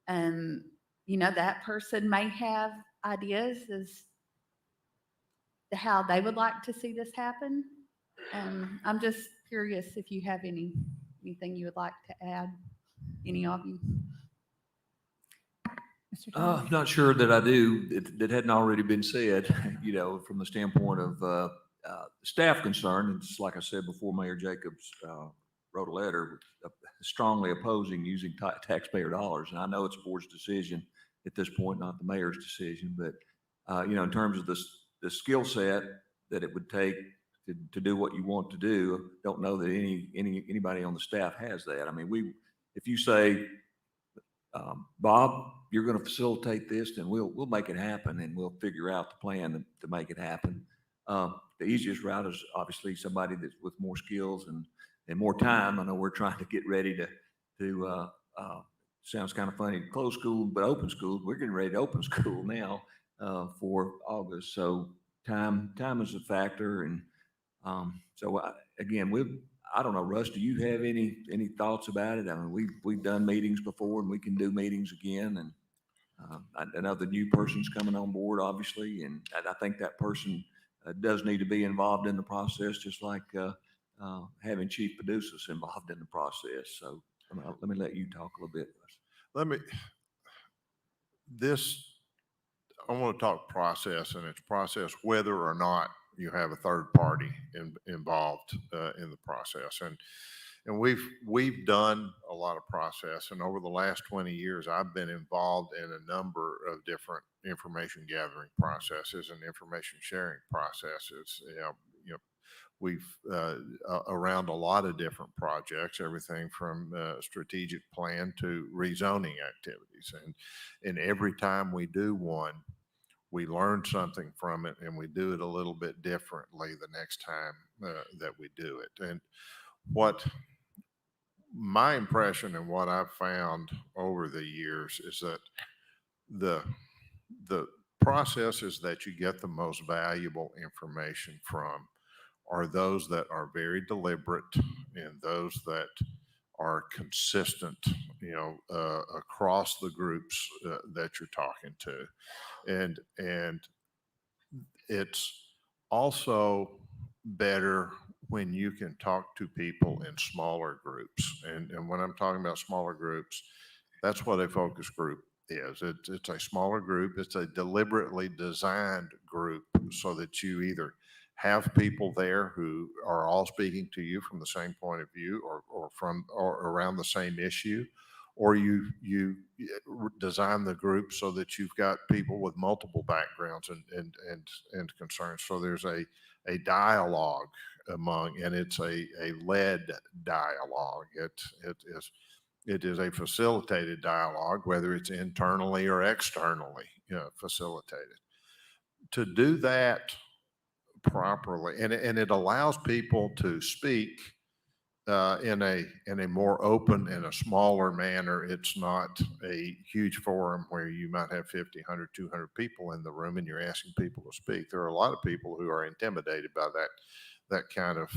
Speaker 5: and you know, that person may have ideas as to how they would like to see this happen. I'm just curious if you have anything you would like to add, any of you?
Speaker 2: Mr. Thomas?
Speaker 3: I'm not sure that I do, that hadn't already been said, from the standpoint of staff concern. And just like I said before, Mayor Jacobs wrote a letter strongly opposing using taxpayer dollars. And I know it's the board's decision at this point, not the mayor's decision, but, in terms of the skill set that it would take to do what you want to do, don't know that anybody on the staff has that. I mean, if you say, Bob, you're going to facilitate this, then we'll make it happen, and we'll figure out the plan to make it happen. The easiest route is obviously somebody that's with more skills and more time. I know we're trying to get ready to sounds kind of funny, close school, but open school. We're getting ready to open school now for August. So time is a factor. And again, I don't know, Russ, do you have any thoughts about it? I mean, we've done meetings before, and we can do meetings again. And I know the new person's coming on board, obviously, and I think that person does need to be involved in the process, just like having Chief Paducas involved in the process. So let me let you talk a little bit, Russ.
Speaker 13: I want to talk process, and it's process whether or not you have a third party involved in the process. And we've done a lot of process, and over the last 20 years, I've been involved in a number of different information gathering processes and information sharing processes. We've around a lot of different projects, everything from strategic plan to rezoning activities. And every time we do one, we learn something from it, and we do it a little bit differently the next time that we do it. And what my impression and what I've found over the years is that the processes that you get the most valuable information from are those that are very deliberate and those that are consistent, across the groups that you're talking to. And it's also better when you can talk to people in smaller groups. And when I'm talking about smaller groups, that's what a focus group is. It's a smaller group. It's a deliberately designed group so that you either have people there who are all speaking to you from the same point of view or around the same issue, or you design the group so that you've got people with multiple backgrounds and concerns. So there's a dialogue and it's a led dialogue. It is a facilitated dialogue, whether it's internally or externally facilitated. To do that properly, and it allows people to speak in a more open and a smaller manner. It's not a huge forum where you might have 50, 100, 200 people in the room and you're asking people to speak. There are a lot of people who are intimidated by that kind of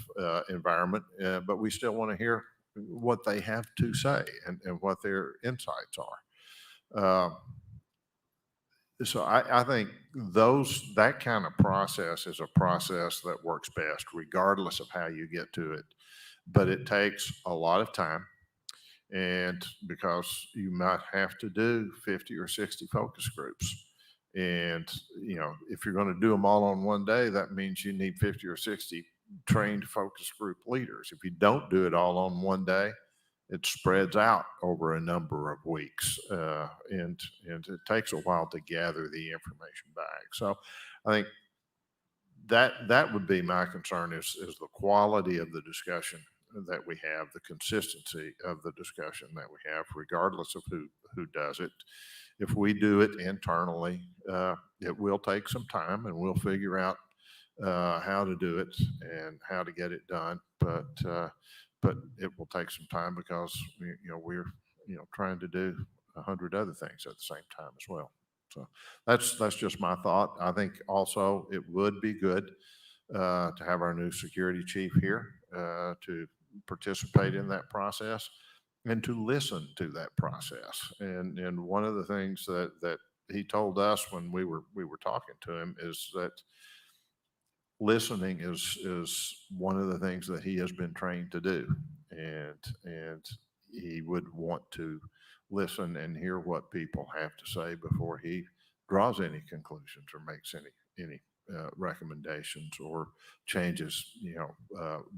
Speaker 13: environment, but we still want to hear what they have to say and what their insights are. So I think that kind of process is a process that works best regardless of how you get to it. But it takes a lot of time, and because you might have to do 50 or 60 focus groups. And, if you're going to do them all on one day, that means you need 50 or 60 trained focus group leaders. If you don't do it all on one day, it spreads out over a number of weeks, and it takes a while to gather the information back. So I think that would be my concern is the quality of the discussion that we have, the consistency of the discussion that we have, regardless of who does it. If we do it internally, it will take some time, and we'll figure out how to do it and how to get it done. But it will take some time because we're trying to do 100 other things at the same time as well. So that's just my thought. I think also it would be good to have our new security chief here to participate in that process and to listen to that process. And one of the things that he told us when we were talking to him is that listening is one of the things that he has been trained to do. And he would want to listen and hear what people have to say before he draws any conclusions or makes any recommendations or changes,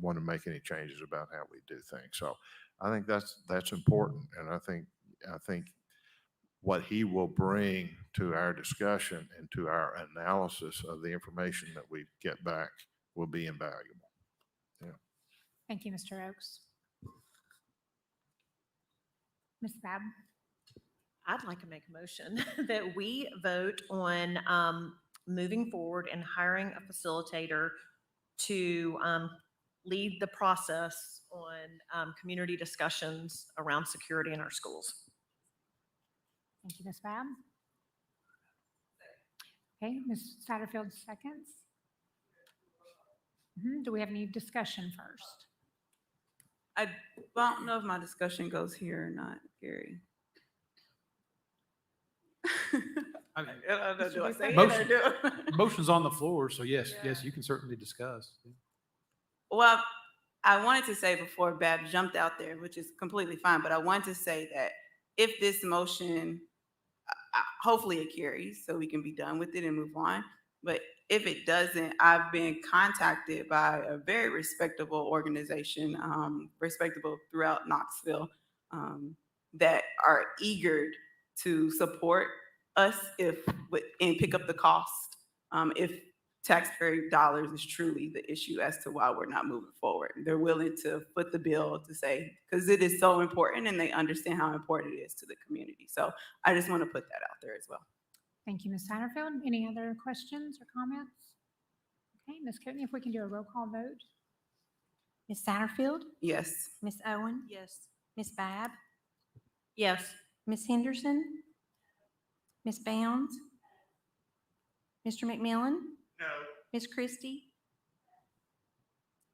Speaker 13: want to make any changes about how we do things. So I think that's important. And I think what he will bring to our discussion and to our analysis of the information that we get back will be invaluable. Yeah.
Speaker 2: Thank you, Mr. Oakes. Ms. Bab?
Speaker 6: I'd like to make a motion that we vote on moving forward and hiring a facilitator to lead the process on community discussions around security in our schools.
Speaker 2: Thank you, Ms. Bab. Okay, Ms. Satterfield seconds. Do we have any discussion first?
Speaker 10: I don't know if my discussion goes here or not, Gary.
Speaker 14: I mean,
Speaker 10: Do I say it
Speaker 14: motion-
Speaker 10: or do?
Speaker 14: motion's on the floor, so yes,
Speaker 10: Yeah.
Speaker 14: you can certainly discuss.
Speaker 10: Well, I wanted to say before Bab jumped out there, which is completely fine, but I wanted to say that if this motion, hopefully it carries so we can be done with it and move on. But if it doesn't, I've been contacted by a very respectable organization, respectable throughout Knoxville, that are eager to support us and pick up the cost if taxpayer dollars is truly the issue as to why we're not moving forward. They're willing to foot the bill to say, because it is so important and they understand how important it is to the community. So I just want to put that out there as well.
Speaker 2: Thank you, Ms. Satterfield. Any other questions or comments? Okay, Ms. Courtney, if we can do a roll call vote.
Speaker 4: Ms. Satterfield?
Speaker 10: Yes.
Speaker 4: Ms. Owen?
Speaker 12: Yes.
Speaker 4: Ms. Babb?
Speaker 6: Yes.
Speaker 4: Ms. Henderson? Ms. Bounds? Mr. McMillan?
Speaker 11: No.
Speaker 4: Ms. Christie?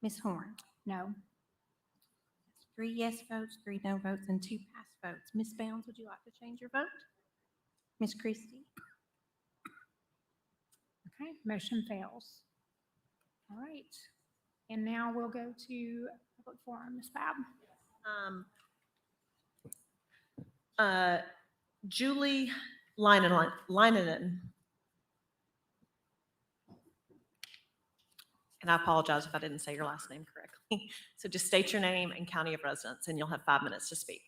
Speaker 4: Ms. Horn?
Speaker 2: No.
Speaker 4: 3 yes votes, 3 no votes, and 2 pass votes. Ms. Bounds, would you like to change your vote? Ms. Christie?
Speaker 2: Okay, motion fails. All right. And now we'll go to public forum. Ms. Babb?
Speaker 6: Julie Leinonen. And I apologize if I didn't say your last name correctly. So just state your name and county of residence, and you'll have 5 minutes to speak.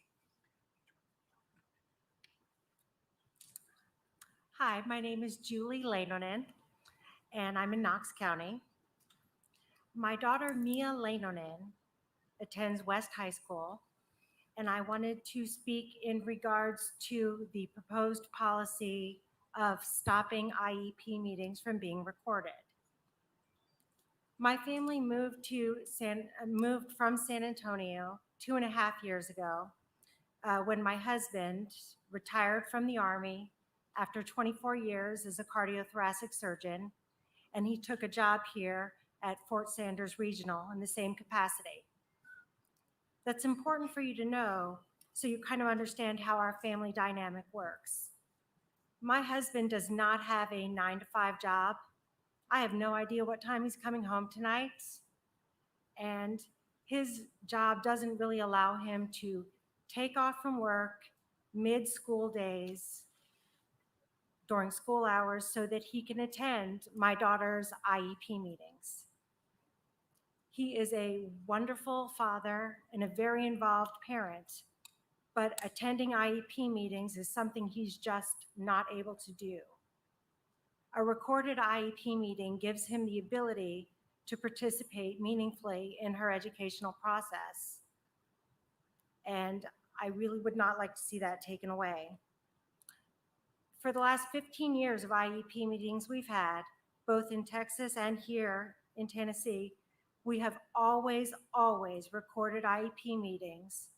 Speaker 15: Hi, my name is Julie Leinonen, and I'm in Knox County. My daughter Mia Leinonen attends West High School, and I wanted to speak in regards to the proposed policy of stopping IEP meetings from being recorded. My family moved from San Antonio 2.5 years ago when my husband retired from the Army after 24 years as a cardiothoracic surgeon, and he took a job here at Fort Sanders Regional in the same capacity. That's important for you to know so you kind of understand how our family dynamic works. My husband does not have a 9-to-5 job. I have no idea what time he's coming home tonight, and his job doesn't really allow him to take off from work mid-school days during school hours so that he can attend my daughter's IEP meetings. He is a wonderful father and a very involved parent, but attending IEP meetings is something he's just not able to do. A recorded IEP meeting gives him the ability to participate meaningfully in her educational process. And I really would not like to see that taken away. For the last 15 years of IEP meetings we've had, both in Texas and here in Tennessee, we have always recorded IEP meetings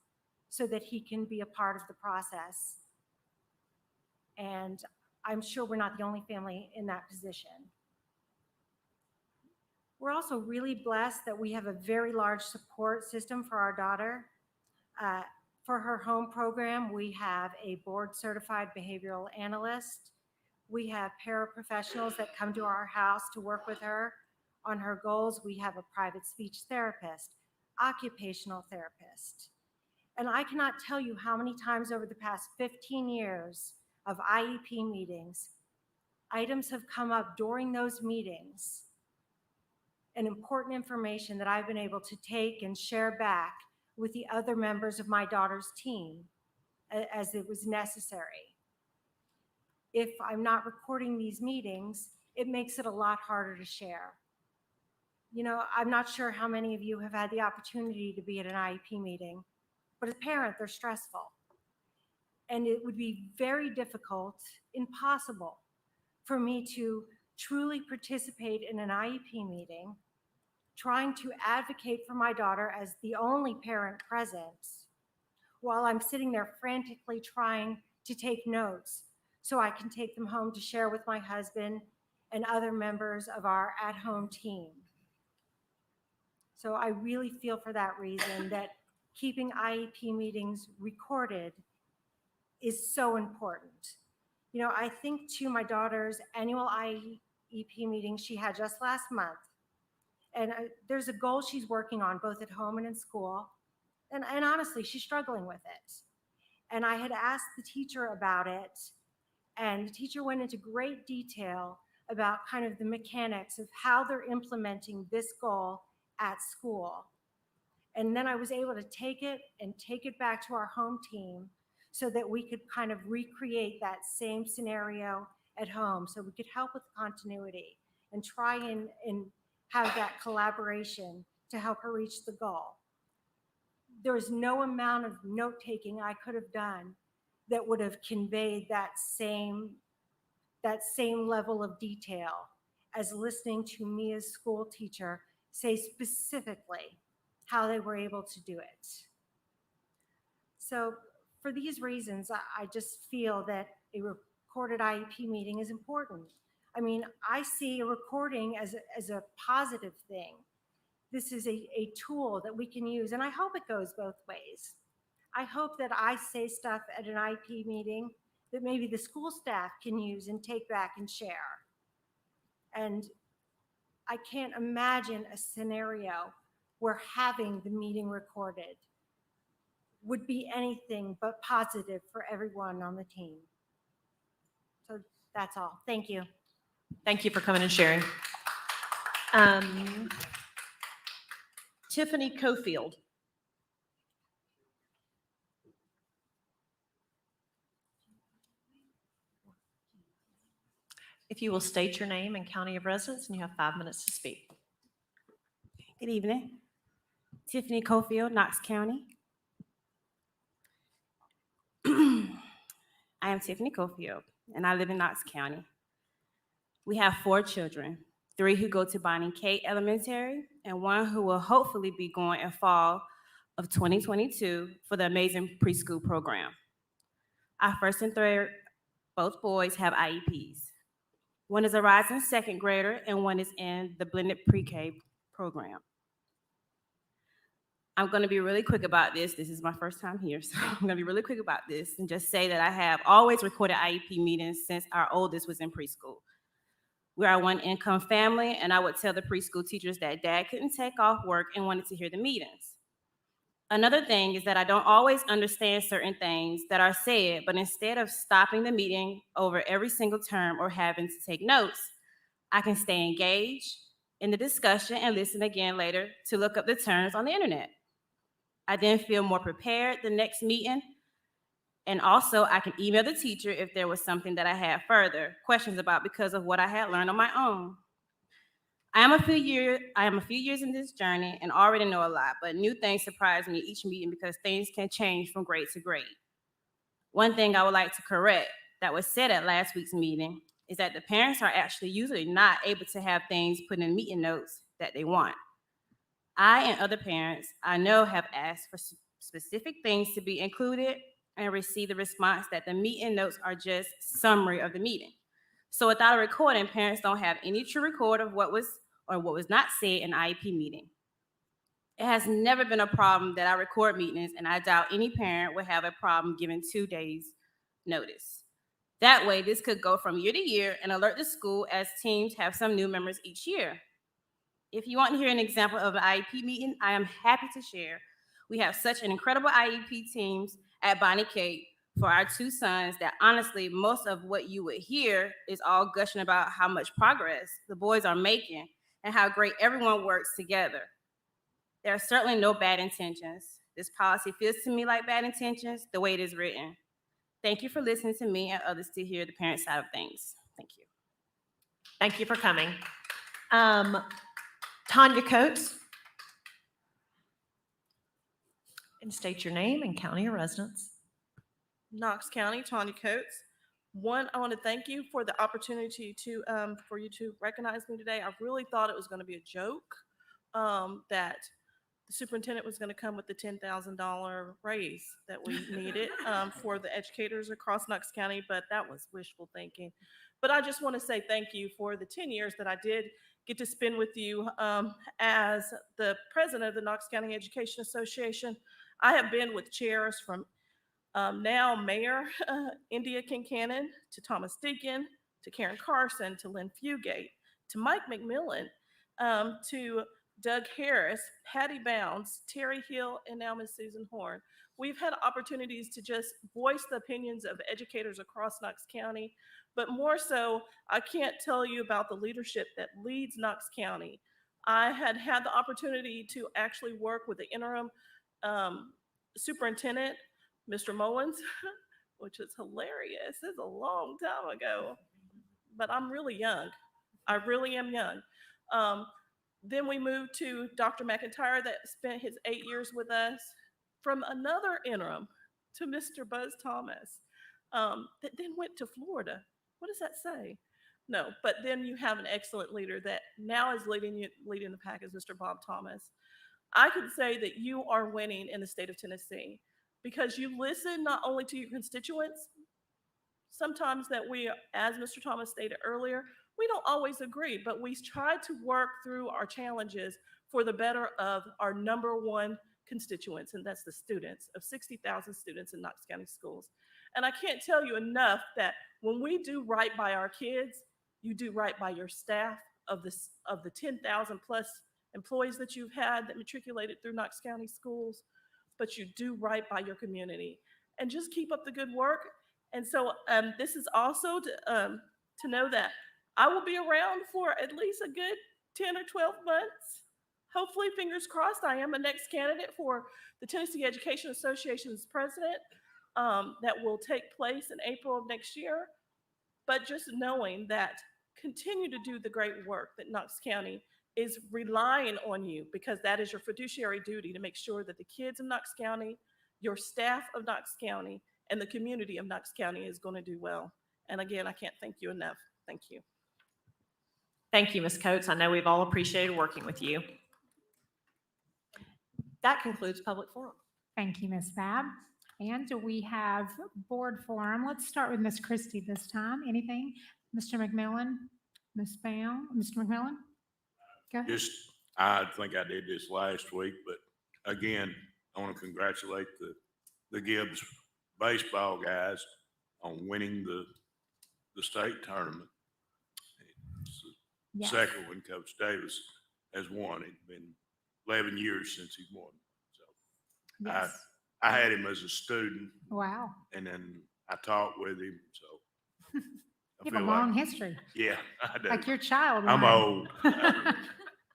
Speaker 15: so that he can be a part of the process. And I'm sure we're not the only family in that position. We're also really blessed that we have a very large support system for our daughter. For her home program, we have a board-certified behavioral analyst. We have paraprofessionals that come to our house to work with her. On her goals, we have a private speech therapist, occupational therapist. And I cannot tell you how many times over the past 15 years of IEP meetings, items have come up during those meetings and important information that I've been able to take and share back with the other members of my daughter's team as it was necessary. If I'm not recording these meetings, it makes it a lot harder to share. You know, I'm not sure how many of you have had the opportunity to be at an IEP meeting, but as a parent, they're stressful. And it would be very difficult, impossible, for me to truly participate in an IEP meeting, trying to advocate for my daughter as the only parent present, while I'm sitting there frantically trying to take notes so I can take them home to share with my husband and other members of our at-home team. So I really feel for that reason that keeping IEP meetings recorded is so important. You know, I think to my daughter's annual IEP meeting she had just last month, and there's a goal she's working on both at home and in school, and honestly, she's struggling with it. And I had asked the teacher about it, and the teacher went into great detail about kind of the mechanics of how they're implementing this goal at school. And then I was able to take it back to our home team so that we could kind of recreate that same scenario at home, so we could help with continuity and try and have that collaboration to help her reach the goal. There was no amount of note-taking I could have done that would have conveyed that same level of detail as listening to Mia's school teacher say specifically how they were able to do it. So for these reasons, I just feel that a recorded IEP meeting is important. I mean, I see a recording as a positive thing. This is a tool that we can use, and I hope it goes both ways. I hope that I say stuff at an IEP meeting that maybe the school staff can use and take back and share. And I can't imagine a scenario where having the meeting recorded would be anything but positive for everyone on the team. So that's all. Thank you.
Speaker 6: Thank you for coming and sharing. Tiffany Cofield. If you will state your name and county of residence, and you have 5 minutes to speak.
Speaker 16: Good evening. Tiffany Cofield, Knox County. I am Tiffany Cofield, and I live in Knox County. We have 4 children, 3 who go to Bonnie K Elementary, and 1 who will hopefully be going in fall of 2022 for the amazing preschool program. Our first and third, both boys, have IEPs. 1 is a rising 2nd grader, and 1 is in the blended pre-K program. I'm going to be really quick about this. This is my first time here, so I'm going to be really quick about this and just say that I have always recorded IEP meetings since our oldest was in preschool. We are a one-income family, and I would tell the preschool teachers that Dad couldn't take off work and wanted to hear the meetings. Another thing is that I don't always understand certain things that are said, but instead of stopping the meeting over every single term or having to take notes, I can stay engaged in the discussion and listen again later to look up the terms on the internet. I then feel more prepared the next meeting, and also I can email the teacher if there was something that I had further questions about because of what I had learned on my own. I am a few years in this journey and already know a lot, but new things surprise me each meeting because things can change from grade to grade. One thing I would like to correct that was said at last week's meeting is that the parents are actually usually not able to have things put in meeting notes that they want. I and other parents I know have asked for specific things to be included and received the response that the meeting notes are just summary of the meeting. So without a recording, parents don't have any true record of what was or what was not said in IEP meeting. It has never been a problem that I record meetings, and I doubt any parent would have a problem giving 2 days notice. That way, this could go from year to year and alert the school as teams have some new members each year. If you want to hear an example of an IEP meeting, I am happy to share. We have such an incredible IEP teams at Bonnie Cape for our two sons that honestly, most of what you would hear is all gushing about how much progress the boys are making and how great everyone works together. There are certainly no bad intentions. This policy feels to me like bad intentions the way it is written. Thank you for listening to me and others to hear the parent side of things. Thank you.
Speaker 6: Thank you for coming. Tanya Coates. And state your name and county of residence.
Speaker 17: Knox County, Tanya Coates. One, I want to thank you for the opportunity to for you to recognize me today. I really thought it was going to be a joke that the superintendent was going to come with the $10,000 raise that we needed for the educators across Knox County, but that was wishful thinking. But I just want to say thank you for the 10 years that I did get to spend with you as the president of the Knox County Education Association. I have been with chairs from now Mayor India Kincannon, to Thomas Deacon, to Karen Carson, to Lynn Fugate, to Mike McMillan, to Doug Harris, Patty Bounds, Terry Hill, and now Ms. Susan Horn. We've had opportunities to just voice the opinions of educators across Knox County, but more so, I can't tell you about the leadership that leads Knox County. I had the opportunity to actually work with the interim superintendent, Mr. Mullins, which is hilarious. It's a long time ago, but I'm really young. I really am young. Then we moved to Dr. McIntyre that spent his 8 years with us, from another interim to Mr. Buzz Thomas, that then went to Florida. What does that say? No, but then you have an excellent leader that now is leading the pack as Mr. Bob Thomas. I could say that you are winning in the state of Tennessee because you listen not only to your constituents, sometimes that we, as Mr. Thomas stated earlier, we don't always agree, but we try to work through our challenges for the better of our number one constituents, and that's the students, of 60,000 students in Knox County schools. And I can't tell you enough that when we do right by our kids, you do right by your staff of the 10,000 plus employees that you've had that matriculated through Knox County schools, but you do right by your community. And just keep up the good work. And so this is also to know that I will be around for at least a good 10 or 12 months. Hopefully, fingers crossed, I am a next candidate for the Tennessee Education Association's president that will take place in April of next year. But just knowing that continue to do the great work that Knox County is relying on you, because that is your fiduciary duty to make sure that the kids of Knox County, your staff of Knox County, and the community of Knox County is going to do well. And again, I can't thank you enough. Thank you.
Speaker 6: Thank you, Ms. Coates. I know we've all appreciated working with you. That concludes public forum.
Speaker 2: Thank you, Ms. Fab. And we have board forum. Let's start with Ms. Christie this time. Anything? Mr. McMillan, Ms. Bound, Mr. McMillan? Go ahead.
Speaker 11: I think I did this last week, but again, I want to congratulate the Gibbs baseball guys on winning the state tournament. It's the second one Coach Davis has won. It's been 11 years since he's won. So
Speaker 2: Yes.
Speaker 11: I had him as a student.
Speaker 2: Wow.
Speaker 11: And then I taught with him. So
Speaker 2: You have a long history.
Speaker 11: Yeah, I do.
Speaker 2: Like your child.
Speaker 11: I'm
Speaker 2: right?
Speaker 11: old.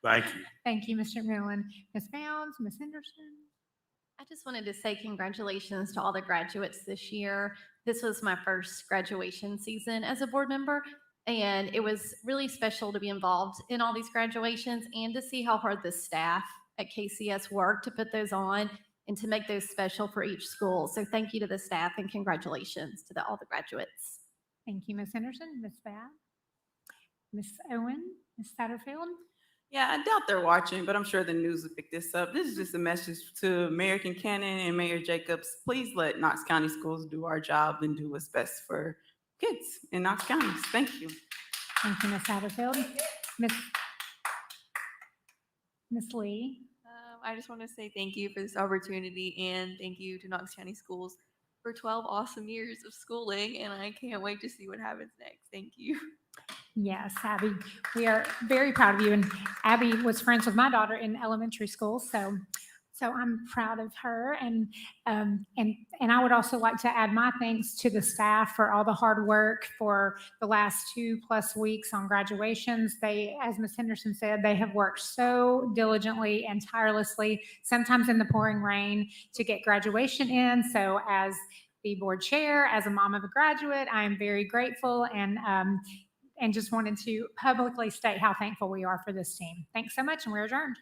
Speaker 11: Thank you.
Speaker 2: Thank you, Mr. McMillan. Ms. Bounds, Ms. Henderson?
Speaker 4: I just wanted to say congratulations to all the graduates this year. This was my first graduation season as a board member, and it was really special to be involved in all these graduations and to see how hard the staff at KCS worked to put those on and to make those special for each school. So thank you to the staff and congratulations to all the graduates.
Speaker 2: Thank you, Ms. Henderson, Ms. Babb, Ms. Owen, Ms. Satterfield.
Speaker 10: Yeah, I doubt they're watching, but I'm sure the news will pick this up. This is just a message to Mayor Kincannon and Mayor Jacobs. Please let Knox County schools do our job and do what's best for kids in Knox County. Thank you.
Speaker 2: Thank you, Ms. Satterfield. Ms. Lee.
Speaker 18: I just want to say thank you for this opportunity and thank you to Knox County Schools for 12 awesome years of schooling, and I can't wait to see what happens next. Thank you.
Speaker 2: Yes, Abby, we are very proud of you. And Abby was friends with my daughter in elementary school, so I'm proud of her. And I would also like to add my thanks to the staff for all the hard work for the last 2+ weeks on graduations. They, as Ms. Henderson said, they have worked so diligently and tirelessly, sometimes in the pouring rain, to get graduation in. So as the board chair, as a mom of a graduate, I am very grateful and just wanted to publicly state how thankful we are for this team. Thanks so much, and we're adjourned.